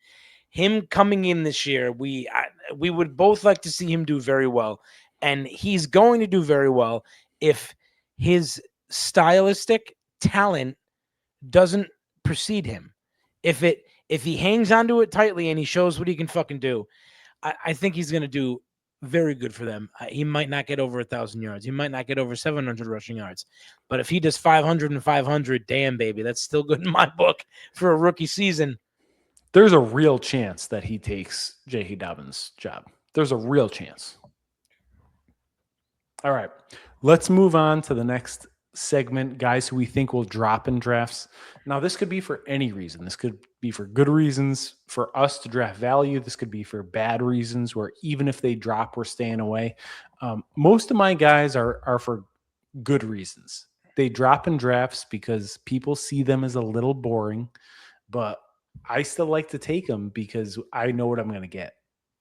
Him coming in this year, we would both like to see him do very well, and he's going to do very well if his stylistic talent doesn't precede him. If he hangs onto it tightly and he shows what he can fucking do, I think he's going to do very good for them. He might not get over 1,000 yards. He might not get over 700 rushing yards. But if he does 500 and 500, damn, baby, that's still good in my book for a rookie season.
There's a real chance that he takes J.K. Dobbins' job. There's a real chance. All right. Let's move on to the next segment, guys who we think will drop in drafts. Now, this could be for any reason. This could be for good reasons for us to draft value. This could be for bad reasons where even if they drop, we're staying away. Most of my guys are for good reasons. They drop in drafts because people see them as a little boring, but I still like to take them because I know what I'm going to get.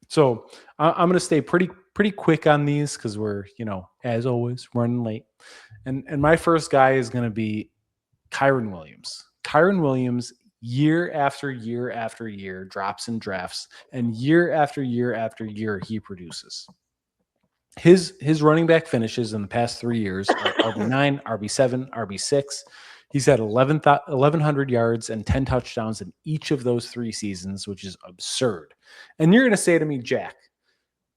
So I'm going to stay pretty quick on these because we're, as always, running late. And my first guy is going to be Kyren Williams. Kyren Williams, year after year after year, drops in drafts, and year after year after year, he produces. His running back finishes in the past 3 years are RB9, RB7, RB6. He's had 1,100 yards and 10 touchdowns in each of those 3 seasons, which is absurd. And you're going to say to me, Jack,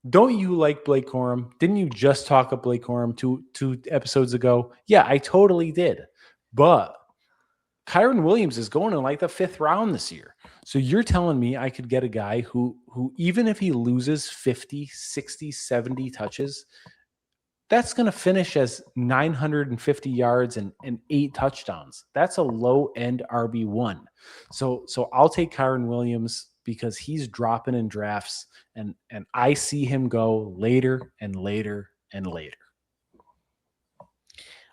don't you like Blake Corum? Didn't you just talk up Blake Corum two episodes ago? Yeah, I totally did. But Kyren Williams is going in like the 5th round this year. So you're telling me I could get a guy who even if he loses 50, 60, 70 touches, that's going to finish as 950 yards and 8 touchdowns. That's a low-end RB1. So I'll take Kyren Williams because he's dropping in drafts, and I see him go later and later and later.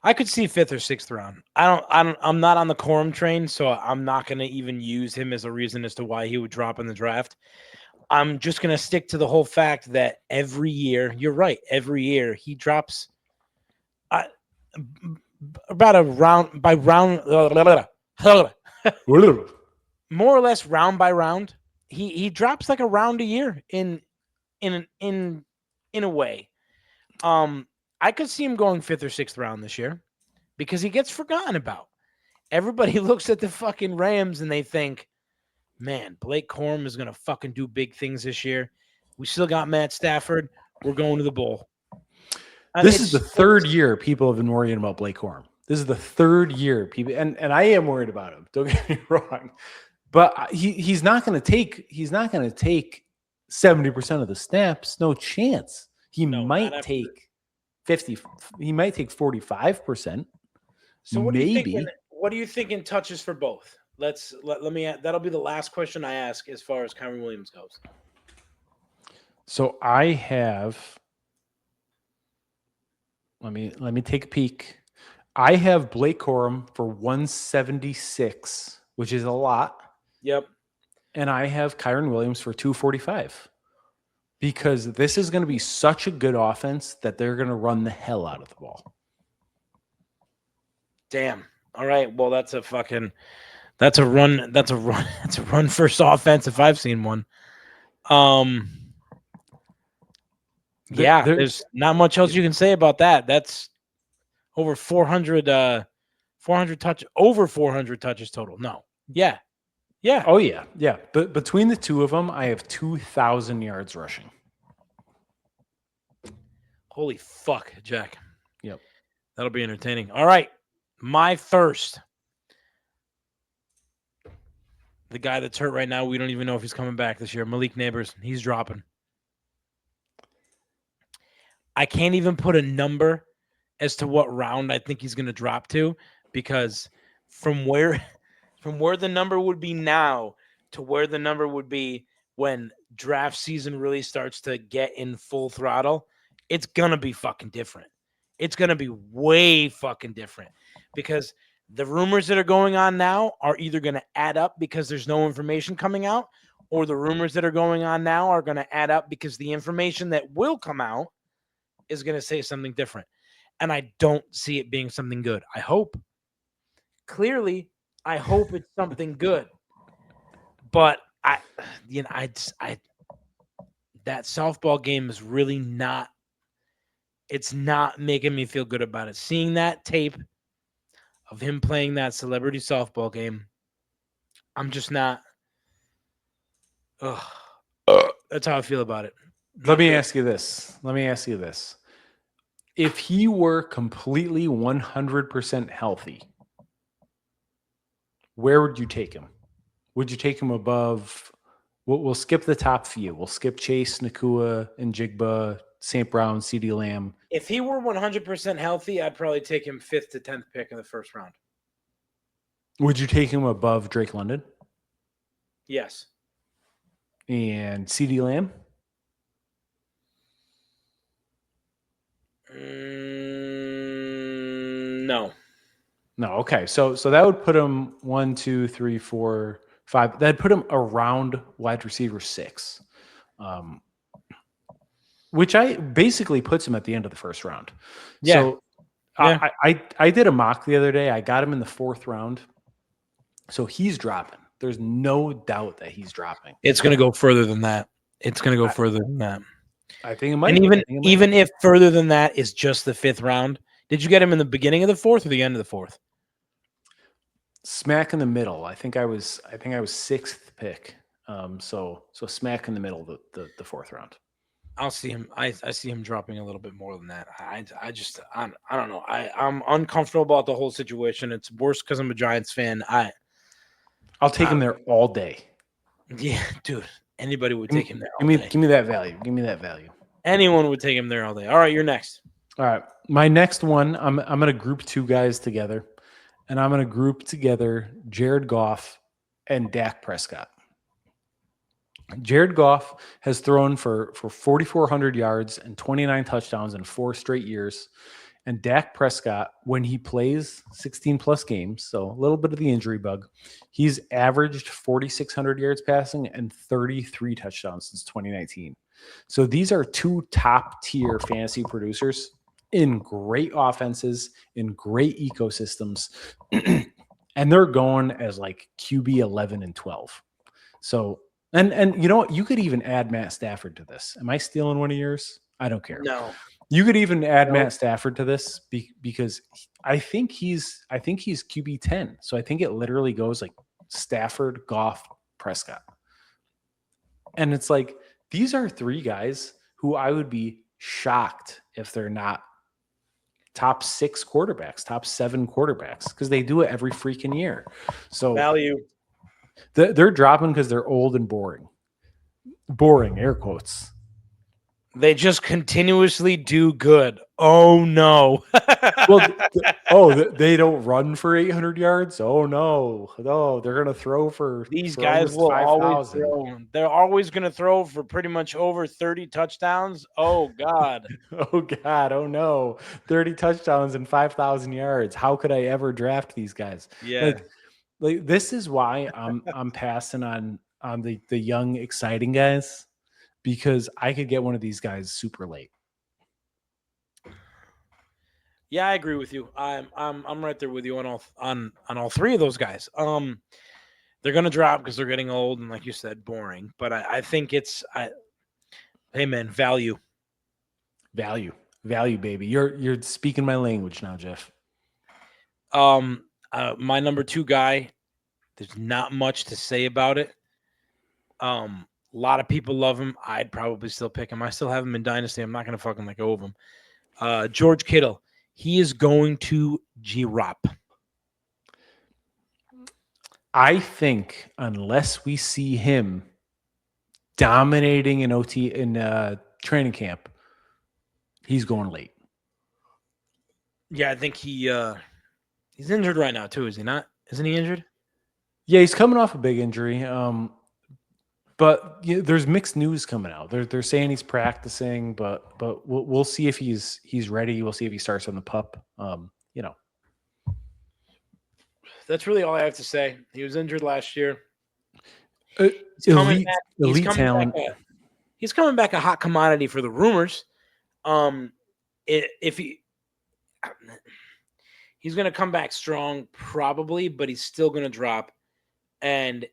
I could see 5th or 6th round. I'm not on the Corum train, so I'm not going to even use him as a reason as to why he would drop in the draft. I'm just going to stick to the whole fact that every year, you're right, every year he drops about a round by round, more or less round by round. He drops like a round a year in a way. I could see him going 5th or 6th round this year because he gets forgotten about. Everybody looks at the fucking Rams and they think, man, Blake Corum is going to fucking do big things this year. We still got Matt Stafford. We're going to the bowl.
This is the 3rd year people have been worrying about Blake Corum. This is the 3rd year people, and I am worried about him. Don't get me wrong, but he's not going to take 70% of the snaps. No chance. He might take 50. He might take 45%.
So what
maybe.
Do you think? What do you think in touches for both? Let me. That'll be the last question I ask as far as Kyren Williams goes.
So I have. Let me take a peek. I have Blake Corum for 176, which is a lot.
Yep.
and I have Kyron Williams for 245 because this is going to be such a good offense that they're going to run the hell out of the ball.
Damn. All right. Well, that's a run. That's a run first offense if I've seen one. Yeah, there's not much else you can say about that. That's over 400 touches total. No. Yeah. Yeah.
Oh, yeah. Yeah. But between the two of them, I have 2,000 yards rushing.
Holy fuck, Jack.
Yep.
That'll be entertaining. All right. My first. The guy that's hurt right now, we don't even know if he's coming back this year. Malik Neighbors. He's dropping. I can't even put a number as to what round I think he's going to drop to, because from where the number would be now to where the number would be when draft season really starts to get in full throttle, it's going to be fucking different. It's going to be way fucking different, because the rumors that are going on now are either going to add up because there's no information coming out, or the rumors that are going on now are going to add up because the information that will come out is going to say something different. And I don't see it being something good. I hope. Clearly, I hope it's something good. But that softball game is really not, it's not making me feel good about it. Seeing that tape of him playing that celebrity softball game, I'm just not. That's how I feel about it.
Let me ask you this. If he were completely 100% healthy, where would you take him? Would you take him above? We'll skip the top few. We'll skip Chase, Nakua, and Jigba, St. Brown, CeeDee Lamb.
If he were 100% healthy, I'd probably take him 5th to 10th pick in the first round.
Would you take him above Drake London?
Yes.
And CeeDee Lamb?
No.
No. Okay. So that would put him 1, 2, 3, 4, 5. That'd put him around wide receiver 6, which basically puts him at the end of the first round.
Yeah.
So I did a mock the other day. I got him in the 4th round. So he's dropping. There's no doubt that he's dropping.
It's going to go further than that.
I think it might.
And even if further than that is just the 5th round, did you get him in the beginning of the 4th or the end of the 4th?
Smack in the middle. I think I was 6th pick. So smack in the middle of the 4th round.
I'll see him. I see him dropping a little bit more than that. I don't know. I'm uncomfortable about the whole situation. It's worse because I'm a Giants fan.
I'll take him there all day.
Yeah, dude. Anybody would take him there all day.
Give me that value. Give me that value.
Anyone would take him there all day. All right, you're next.
All right. My next one, I'm going to group 2 guys together, and I'm going to group together Jared Goff and Dak Prescott. Jared Goff has thrown for 4,400 yards and 29 touchdowns in 4 straight years. And Dak Prescott, when he plays 16-plus games, so a little bit of the injury bug, he's averaged 4,600 yards passing and 33 touchdowns since 2019. So these are 2 top-tier fantasy producers in great offenses, in great ecosystems, and they're going as like QB 11 and 12. So, and you know what? You could even add Matt Stafford to this. Am I stealing one of yours? I don't care.
No.
You could even add Matt Stafford to this because I think he's QB 10. So I think it literally goes like Stafford, Goff, Prescott. And it's like, these are 3 guys who I would be shocked if they're not top 6 quarterbacks, top 7 quarterbacks, because they do it every freaking year. So
value.
They're dropping because they're old and boring. Boring, air quotes.
They just continuously do good. Oh, no.
They don't run for 800 yards? Oh, no. No, they're going to throw for
These
for
guys will
5,
always throw. They're always going to throw for pretty much over 30 touchdowns. Oh, God.
Oh, God. Oh, no. 30 touchdowns and 5,000 yards. How could I ever draft these guys?
Yeah.
Like this is why I'm passing on on the young, exciting guys because I could get one of these guys super late.
Yeah, I agree with you. I'm right there with you on all three of those guys. They're gonna drop because they're getting old and, like you said, boring. But I think hey man, value.
Value, baby. You're speaking my language now, Jeff.
My number 2 guy. There's not much to say about it. A lot of people love him. I'd probably still pick him. I still have him in Dynasty. I'm not gonna fucking let go of him. George Kittle. He is going to drop.
I think unless we see him dominating in OT in training camp, he's going late.
Yeah, I think he's injured right now too. Is he not? Isn't he injured?
Yeah, he's coming off a big injury. But there's mixed news coming out. They're saying he's practicing, but we'll see if he's ready. We'll see if he starts on the pup.
That's really all I have to say. He was injured last year.
Elite talent.
He's coming back a hot commodity for the rumors. If he's going to come back strong, probably, but he's still going to drop. And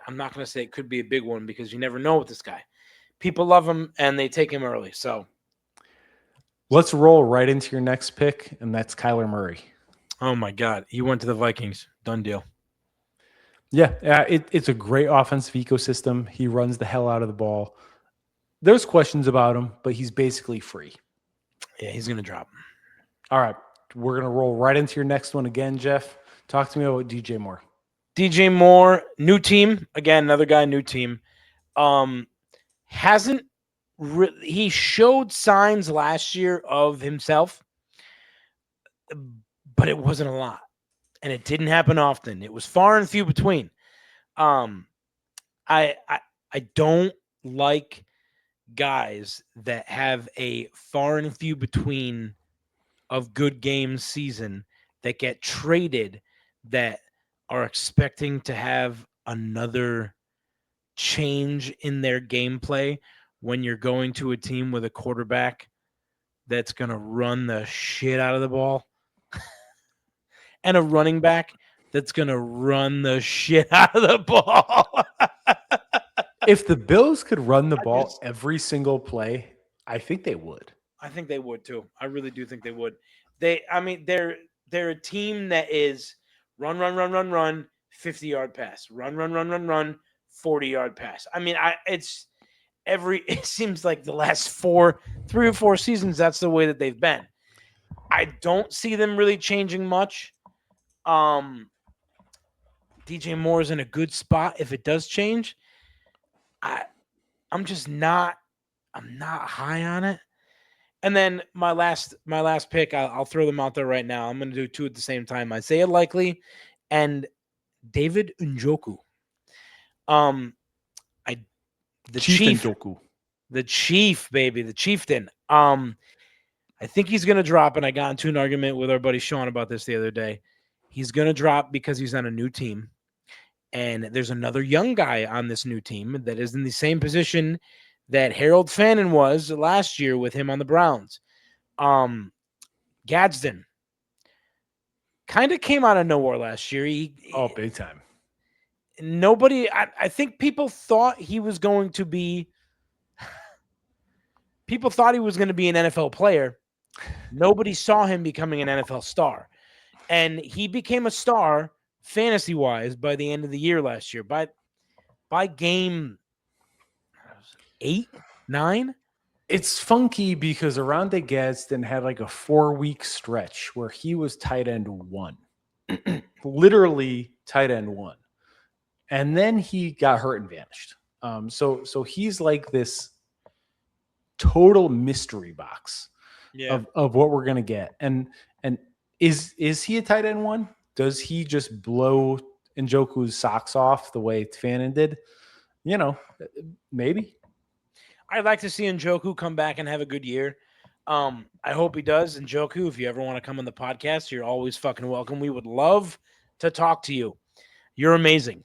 I'm not going to say it could be a big one because you never know with this guy. People love him and they take him early. So
let's roll right into your next pick, and that's Kyler Murray.
Oh my God. He went to the Vikings. Done deal.
Yeah, it's a great offensive ecosystem. He runs the hell out of the ball. There's questions about him, but he's basically free.
Yeah, he's going to drop.
All right. We're going to roll right into your next one again, Jeff. Talk to me about DJ Moore.
DJ Moore, new team. Again, another guy, new team. He showed signs last year of himself, but it wasn't a lot. And it didn't happen often. It was far and few between. I don't like guys that have a far and few between of good games season that get traded that are expecting to have another change in their gameplay when you're going to a team with a quarterback that's going to run the shit out of the ball and a running back that's going to run the shit out of the ball.
If the Bills could run the ball every single play, I think they would.
I think they would too. I really do think they would. They're a team that is run, 50-yard pass. Run, 40-yard pass. I mean, it seems like the last 3 or 4 seasons, that's the way that they've been. I don't see them really changing much. DJ Moore is in a good spot if it does change. I'm not high on it. And then my last pick, I'll throw them out there right now. I'm going to do 2 at the same time. Isaiah Likely and David Njoku. The Chief, baby, the Chieftain. I think he's going to drop, and I got into an argument with our buddy Sean about this the other day. He's going to drop because he's on a new team, and there's another young guy on this new team that is in the same position that Harold Fannin was last year with him on the Browns. Gadsden kind of came out of nowhere last year.
Big time.
I think people thought he was going to be an NFL player. Nobody saw him becoming an NFL star. And he became a star fantasy-wise by the end of the year last year. By game 8, 9.
It's funky because Arondé Gadsden had like a 4-week stretch where he was tight end 1. Literally tight end 1. And then he got hurt and vanished. So he's like this total mystery box of what we're gonna get. And is he a tight end 1? Does he just blow Njoku's socks off the way Fannin did? Maybe.
I'd like to see Njoku come back and have a good year. I hope he does. Njoku, if you ever want to come on the podcast, you're always fucking welcome. We would love to talk to you. You're amazing.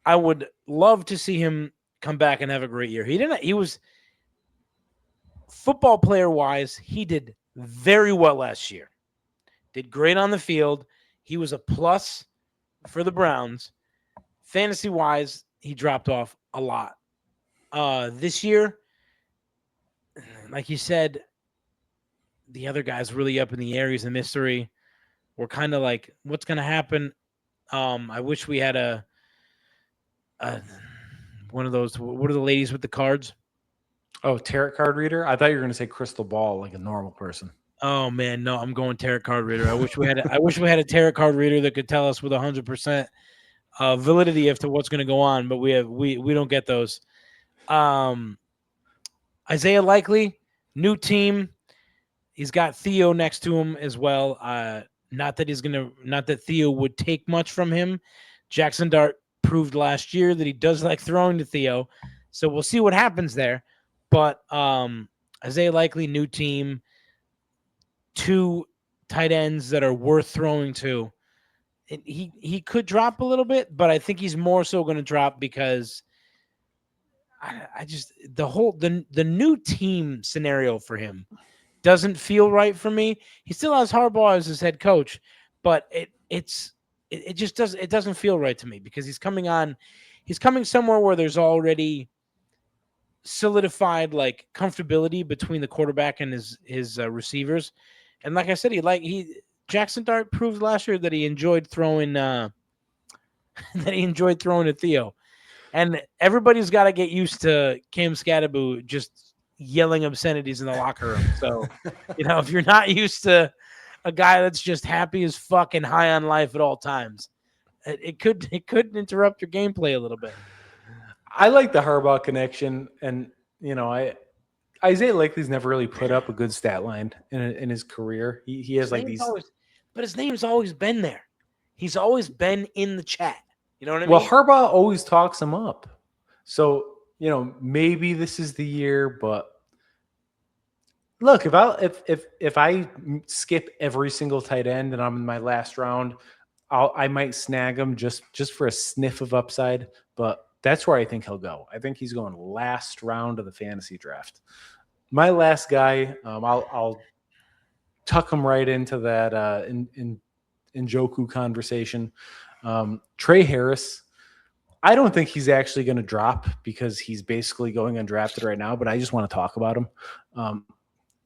I would love to see him come back and have a great year. He was football player wise, he did very well last year. Did great on the field. He was a plus for the Browns. Fantasy wise, he dropped off a lot. This year, like you said, the other guy's really up in the air. He's a mystery. We're kind of like, what's going to happen? I wish we had a one of those. What are the ladies with the cards?
Oh, tarot card reader. I thought you were going to say crystal ball, like a normal person.
Oh man, no, I'm going tarot card reader. I wish we had a tarot card reader that could tell us with 100% validity as to what's going to go on, but we don't get those. Isaiah Likely, new team. He's got Theo next to him as well. Not that Theo would take much from him. Jackson Dart proved last year that he does like throwing to Theo, so we'll see what happens there. But Isaiah Likely, new team, 2 tight ends that are worth throwing to. He could drop a little bit, but I think he's more so going to drop because I just the new team scenario for him doesn't feel right for me. He still has Harbaugh as his head coach, but it just doesn't feel right to me because he's coming somewhere where there's already solidified like comfortability between the quarterback and his receivers. And like I said, Jackson Dart proved last year that he enjoyed throwing at Theo. And everybody's got to get used to Cam Scadaboo just yelling obscenities in the locker room. So, if you're not used to a guy that's just happy as fuck and high on life at all times, it could interrupt your gameplay a little bit.
I like the Harbaugh connection, and Isaiah Likely's never really put up a good stat line in his career. He has like these,
but his name's always been there. He's always been in the chat. You know what I mean?
Well, Harbaugh always talks him up. So, maybe this is the year, but look, if I skip every single tight end and I'm in my last round, I might snag him just for a sniff of upside, but that's where I think he'll go. I think he's going last round of the fantasy draft. My last guy, I'll tuck him right into that in Njoku conversation. Trey Harris, I don't think he's actually going to drop because he's basically going undrafted right now, but I just want to talk about him.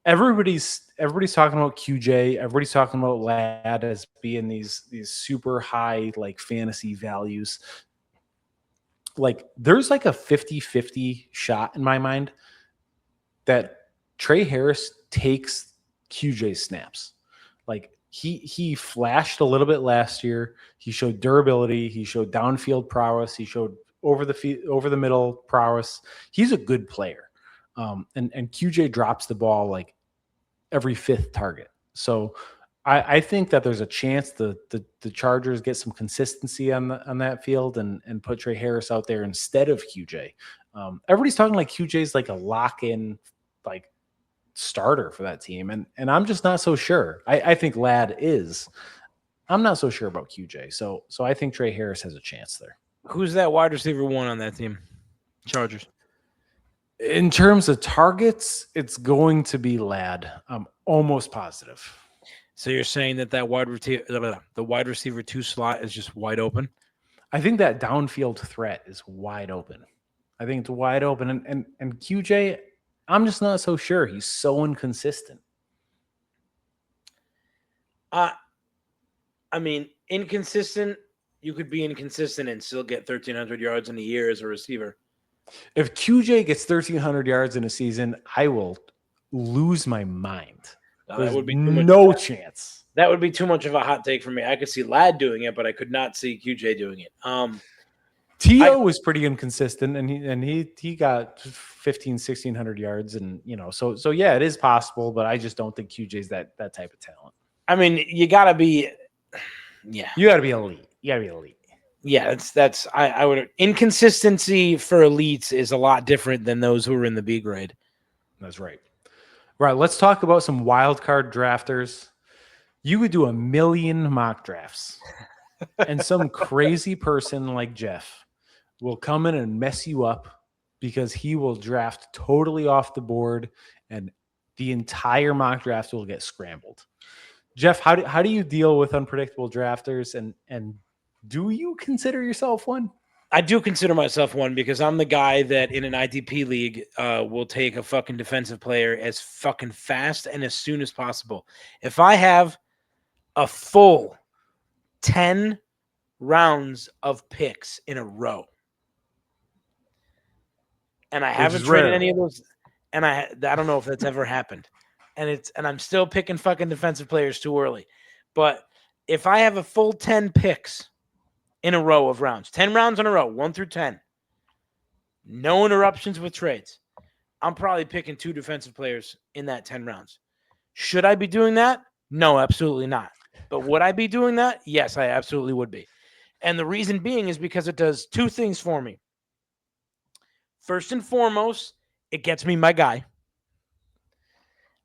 Everybody's talking about QJ. Everybody's talking about Ladd as being these super high like fantasy values. Like there's like a 50-50 shot in my mind that Trey Harris takes QJ snaps. Like he flashed a little bit last year. He showed durability. He showed downfield prowess. He showed over the middle prowess. He's a good player. And QJ drops the ball like every 5th target. So I think that there's a chance the Chargers get some consistency on that field and put Trey Harris out there instead of QJ. Everybody's talking like QJ's like a lock-in like starter for that team, and I'm just not so sure. I think Ladd is. I'm not so sure about QJ. So I think Trey Harris has a chance there.
Who's that wide receiver 1 on that team? Chargers.
In terms of targets, it's going to be Ladd. I'm almost positive.
So you're saying that the wide receiver 2 slot is just wide open?
I think that downfield threat is wide open. I think it's wide open. And QJ, I'm just not so sure. He's so inconsistent.
I mean, inconsistent, you could be inconsistent and still get 1,300 yards in a year as a receiver.
If QJ gets 1,300 yards in a season, I will lose my mind. There's
that would be
no chance.
That would be too much of a hot take for me. I could see Ladd doing it, but I could not see QJ doing it.
T.O. was pretty inconsistent, and he got 1,600 yards, and so yeah, it is possible, but I just don't think QJ's that type of talent.
I mean, you gotta be
elite.
Yeah, I would inconsistency for elites is a lot different than those who are in the B grade.
That's right. Right, let's talk about some wild card drafters. You would do 1 million mock drafts, and some crazy person like Jeff will come in and mess you up because he will draft totally off the board and the entire mock draft will get scrambled. Jeff, how do you deal with unpredictable drafters and do you consider yourself one?
I do consider myself one because I'm the guy that in an IDP league will take a fucking defensive player as fucking fast and as soon as possible. If I have a full 10 rounds of picks in a row and I haven't traded any of those, and I don't know if that's ever happened, and I'm still picking fucking defensive players too early. But if I have a full 10 picks in a row of rounds, 10 rounds in a row, 1 through 10, no interruptions with trades, I'm probably picking 2 defensive players in that 10 rounds. Should I be doing that? No, absolutely not. But would I be doing that? Yes, I absolutely would be. And the reason being is because it does 2 things for me. First and foremost, it gets me my guy.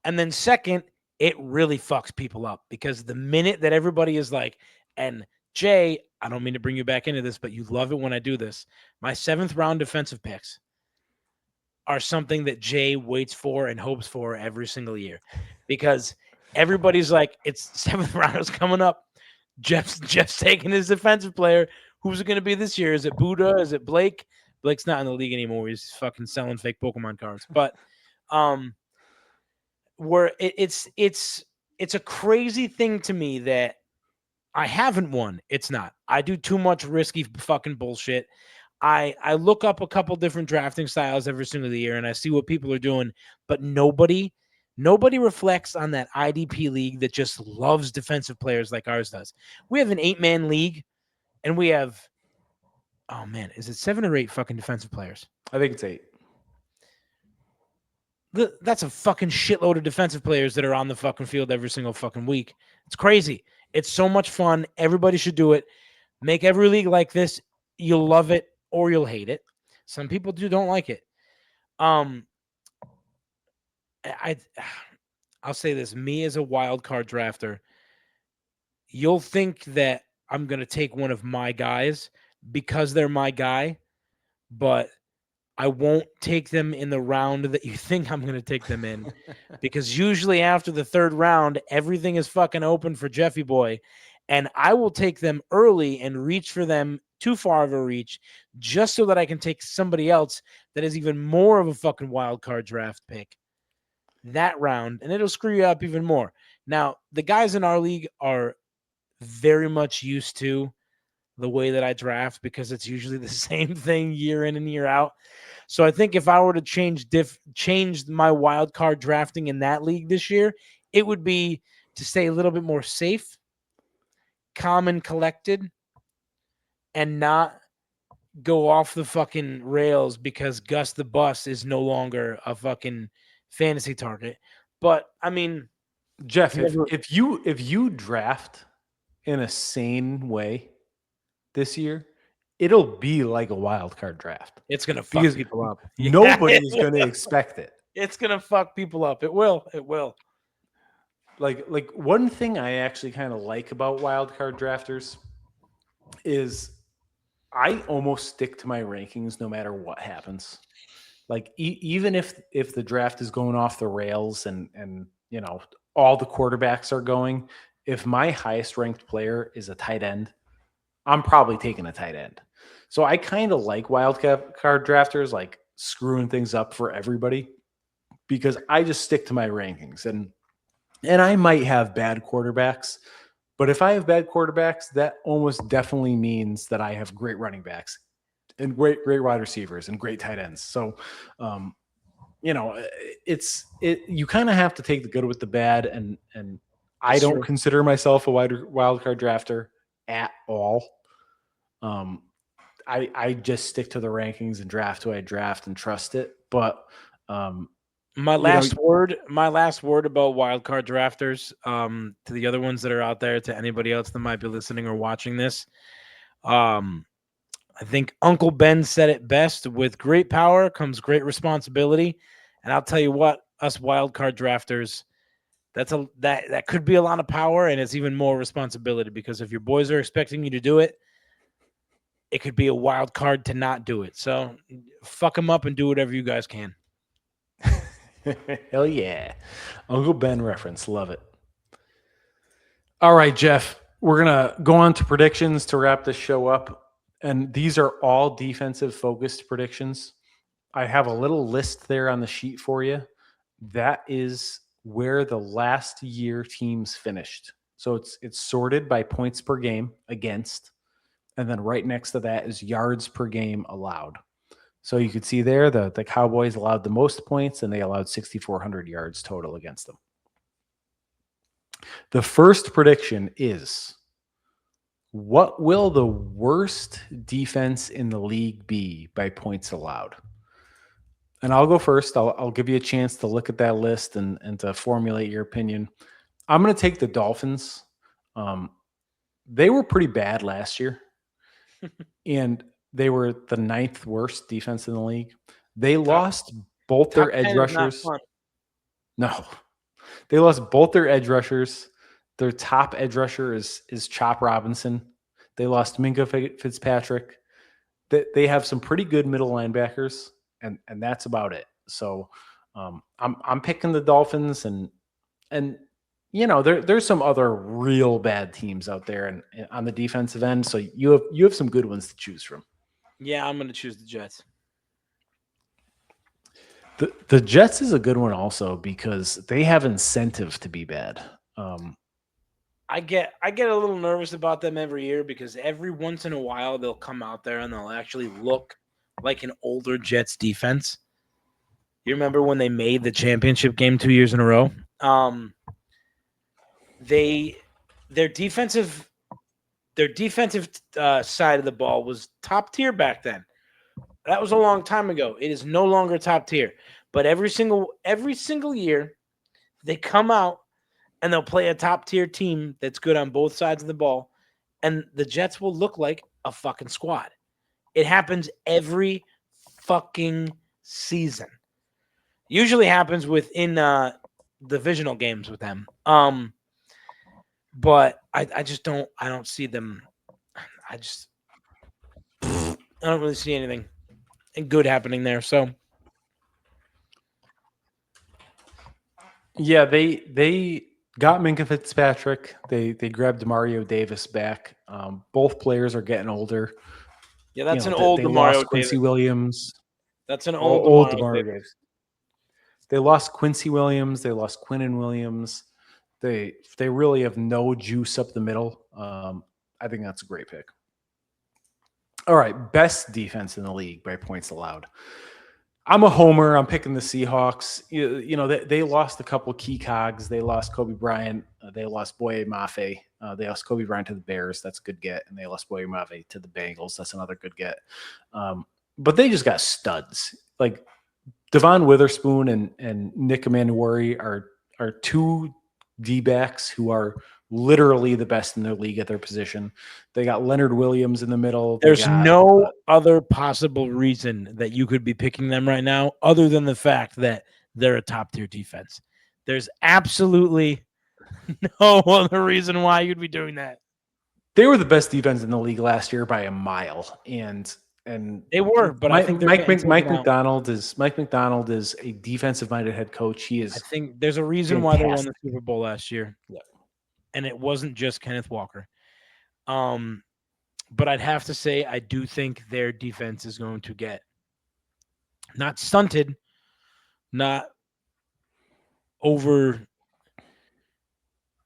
And then second, it really fucks people up because the minute that everybody is like, and Jay, I don't mean to bring you back into this, but you love it when I do this. My 7th round defensive picks are something that Jay waits for and hopes for every single year because everybody's like, it's 7th rounders coming up. Jeff's taking his defensive player. Who's it going to be this year? Is it Buddha? Is it Blake? Blake's not in the league anymore. He's fucking selling fake Pokemon cards. But where it's a crazy thing to me that I haven't won. It's not. I do too much risky fucking bullshit. I look up a couple different drafting styles every single year and I see what people are doing, but nobody reflects on that IDP league that just loves defensive players like ours does. We have an 8-man league and we have, oh man, is it 7 or 8 fucking defensive players?
I think it's 8.
That's a fucking shitload of defensive players that are on the fucking field every single fucking week. It's crazy. It's so much fun. Everybody should do it. Make every league like this. You'll love it or you'll hate it. Some people don't like it. I'll say this. Me as a wild card drafter, you'll think that I'm going to take one of my guys because they're my guy, but I won't take them in the round that you think I'm going to take them in because usually after the 3rd round, everything is fucking open for Jeffy boy. And I will take them early and reach for them too far of a reach just so that I can take somebody else that is even more of a fucking wild card draft pick that round. And it'll screw you up even more. Now, the guys in our league are very much used to the way that I draft because it's usually the same thing year in and year out. So I think if I were to change my wild card drafting in that league this year, it would be to stay a little bit more safe, calm and collected, and not go off the fucking rails because Gus the Bus is no longer a fucking fantasy target. But I mean,
Jeff, if you draft in a sane way this year, it'll be like a wild card draft.
It's gonna fuck people up.
Nobody is going to expect it.
It's gonna fuck people up. It will. It will.
Like one thing I actually kind of like about wild card drafters is I almost stick to my rankings no matter what happens. Like even if the draft is going off the rails and you know all the quarterbacks are going, if my highest ranked player is a tight end, I'm probably taking a tight end. So I kind of like wild card drafters, like screwing things up for everybody because I just stick to my rankings and I might have bad quarterbacks, but if I have bad quarterbacks, that almost definitely means that I have great running backs and great wide receivers and great tight ends. So, you know, you kind of have to take the good with the bad. And I don't consider myself a wild card drafter at all. I just stick to the rankings and draft who I draft and trust it. But,
my last word about wild card drafters, to the other ones that are out there, to anybody else that might be listening or watching this, I think Uncle Ben said it best: with great power comes great responsibility. And I'll tell you what, us wild card drafters, that could be a lot of power, and it's even more responsibility because if your boys are expecting you to do it, it could be a wild card to not do it. So fuck them up and do whatever you guys can.
Hell yeah. Uncle Ben reference. Love it. All right, Jeff. We're going to go on to predictions to wrap this show up. And these are all defensive focused predictions. I have a little list there on the sheet for you. That is where the last year teams finished. So it's sorted by points per game against. And then right next to that is yards per game allowed. So you could see there the Cowboys allowed the most points, and they allowed 6,400 yards total against them. The first prediction is, what will the worst defense in the league be by points allowed? And I'll go first. I'll give you a chance to look at that list and to formulate your opinion. I'm going to take the Dolphins. They were pretty bad last year, and they were the 9th worst defense in the league. They lost both their edge rushers. No, they lost both their edge rushers. Their top edge rusher is Chop Robinson. They lost Minkah Fitzpatrick. They have some pretty good middle linebackers, and that's about it. So I'm picking the Dolphins, and you know there's some other real bad teams out there and on the defensive end. So you have some good ones to choose from.
Yeah, I'm going to choose the Jets.
The Jets is a good one also because they have incentive to be bad.
I get a little nervous about them every year because every once in a while they'll come out there and they'll actually look like an older Jets defense. You remember when they made the championship game 2 years in a row? Their defensive side of the ball was top tier back then. That was a long time ago. It is no longer top tier. But every single year, they come out and they'll play a top tier team that's good on both sides of the ball, and the Jets will look like a fucking squad. It happens every fucking season. Usually happens within divisional games with them. But I don't see them. I don't really see anything good happening there. So
yeah, they got Minkah Fitzpatrick. They grabbed Demario Davis back. Both players are getting older.
Yeah, that's an old Demario
Quincy
Davis.
Williams.
That's an old Demario
Davis. They lost Quincy Williams. They lost Quinnen Williams. They really have no juice up the middle. I think that's a great pick. All right, best defense in the league by points allowed. I'm a homer. I'm picking the Seahawks. You know, they lost a couple key cogs. They lost Kobe Bryant. They lost Boye Mafe. They lost Kobe Bryant to the Bears. That's a good get. And they lost Boye Mafe to the Bengals. That's another good get. But they just got studs. Like Devon Witherspoon and Nick Emanuwari are two D-backs who are literally the best in their league at their position. They got Leonard Williams in the middle.
There's no other possible reason that you could be picking them right now other than the fact that they're a top-tier defense. There's absolutely no other reason why you'd be doing that.
They were the best defense in the league last year by a mile, and
they were, but I think
Mike McDonald is a defensive-minded head coach. He is.
I think there's a reason why they won the Super Bowl last year.
Yeah.
And it wasn't just Kenneth Walker. But I'd have to say I do think their defense is going to get not stunted, not overshone.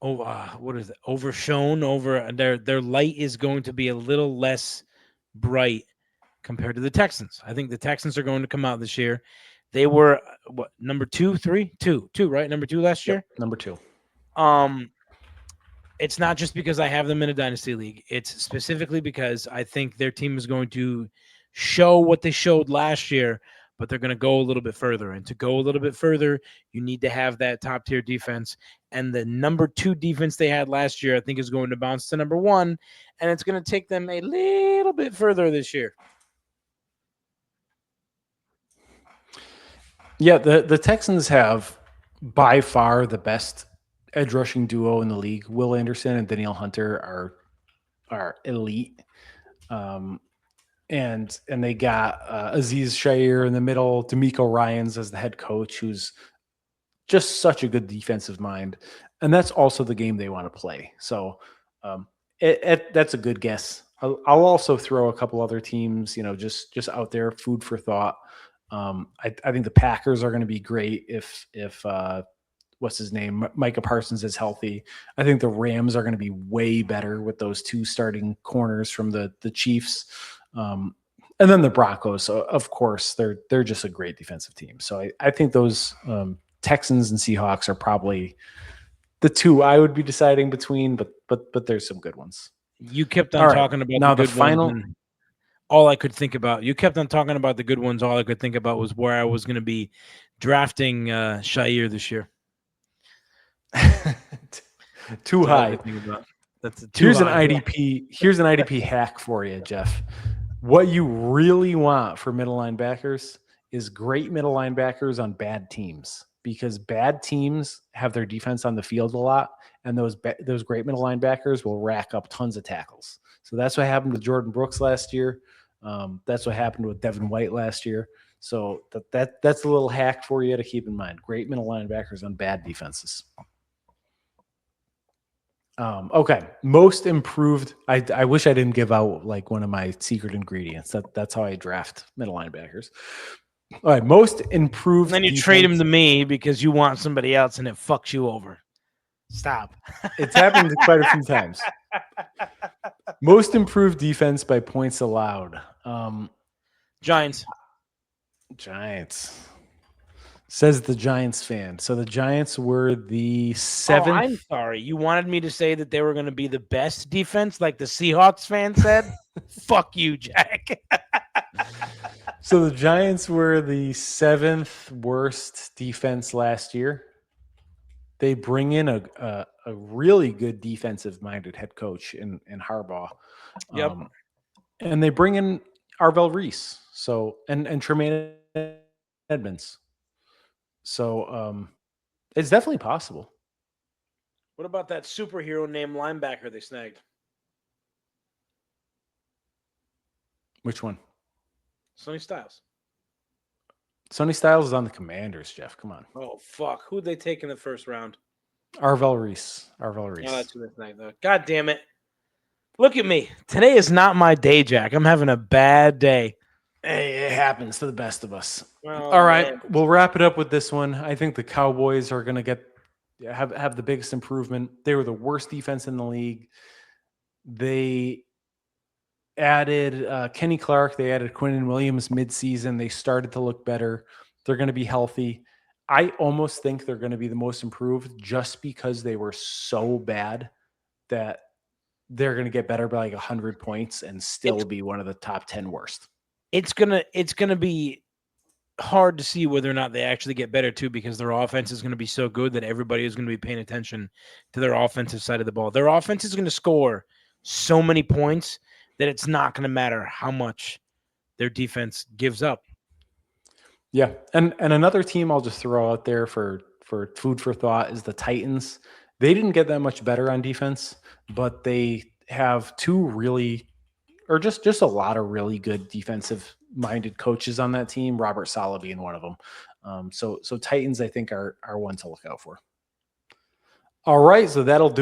Their light is going to be a little less bright compared to the Texans. I think the Texans are going to come out this year. They were number 2, 3, 2, right? Number 2 last year.
Yep, number 2.
It's not just because I have them in a dynasty league. It's specifically because I think their team is going to show what they showed last year, but they're going to go a little bit further. And to go a little bit further, you need to have that top-tier defense. And the number 2 defense they had last year, I think, is going to bounce to number 1, and it's going to take them a little bit further this year.
Yeah, the Texans have by far the best edge rushing duo in the league. Will Anderson and Danielle Hunter are elite. and they got Aziz Shair in the middle, D'Amico Ryans as the head coach, who's just such a good defensive mind, and that's also the game they want to play. So that's a good guess. I'll also throw a couple other teams, just out there, food for thought. I think the Packers are going to be great if what's his name, Micah Parsons is healthy. I think the Rams are going to be way better with those two starting corners from the Chiefs. And then the Broncos, of course, they're just a great defensive team. So I think those Texans and Seahawks are probably the two I would be deciding between, but there's some good ones.
You kept on talking about
now
the good
final.
ones. All I could think about, you kept on talking about the good ones. All I could think about was where I was going to be drafting Shair this year.
Too high.
That's
Here's an IDP hack for you, Jeff. What you really want for middle linebackers is great middle linebackers on bad teams, because bad teams have their defense on the field a lot, and those great middle linebackers will rack up tons of tackles. So that's what happened with Jordan Brooks last year. That's what happened with Devin White last year. So that's a little hack for you to keep in mind. Great middle linebackers on bad defenses. Okay. Most improved. I wish I didn't give out like one of my secret ingredients. That's how I draft middle linebackers. All right. Most improved.
And then you trade him to me because you want somebody else and it fucks you over. Stop.
It's happened quite a few times. Most improved defense by points allowed.
Giants.
Says the Giants fan. So the Giants were the 7th.
Oh, I'm sorry. You wanted me to say that they were going to be the best defense like the Seahawks fan said? Fuck you, Jack.
So the Giants were the 7th worst defense last year. They bring in a really good defensive-minded head coach in Harbaugh.
Yep.
And they bring in Arvell Reese. So and Tremaine Edmonds. So it's definitely possible.
What about that superhero named linebacker they snagged?
Which one?
Sonny Styles.
Sonny Styles is on the Commanders, Jeff. Come on.
Oh, fuck. Who'd they take in the first round?
Arvell Reese.
Oh, that's who they snagged, though. God damn it. Look at me. Today is not my day, Jack. I'm having a bad day.
Hey, it happens to the best of us.
Oh,
all right,
man.
We'll wrap it up with this one. I think the Cowboys are going to have the biggest improvement. They were the worst defense in the league. They added Kenny Clark. They added Quinnen Williams midseason. They started to look better. They're going to be healthy. I almost think they're going to be the most improved just because they were so bad that they're going to get better by like 100 points and still be one of the top 10 worst.
It's gonna be hard to see whether or not they actually get better too, because their offense is going to be so good that everybody is going to be paying attention to their offensive side of the ball. Their offense is going to score so many points that it's not going to matter how much their defense gives up.
Yeah, and another team I'll just throw out there for food for thought is the Titans. They didn't get that much better on defense, but they have just a lot of really good defensive-minded coaches on that team. Robert Saleh being one of them. So Titans, I think, are one to look out for. All right, so that'll do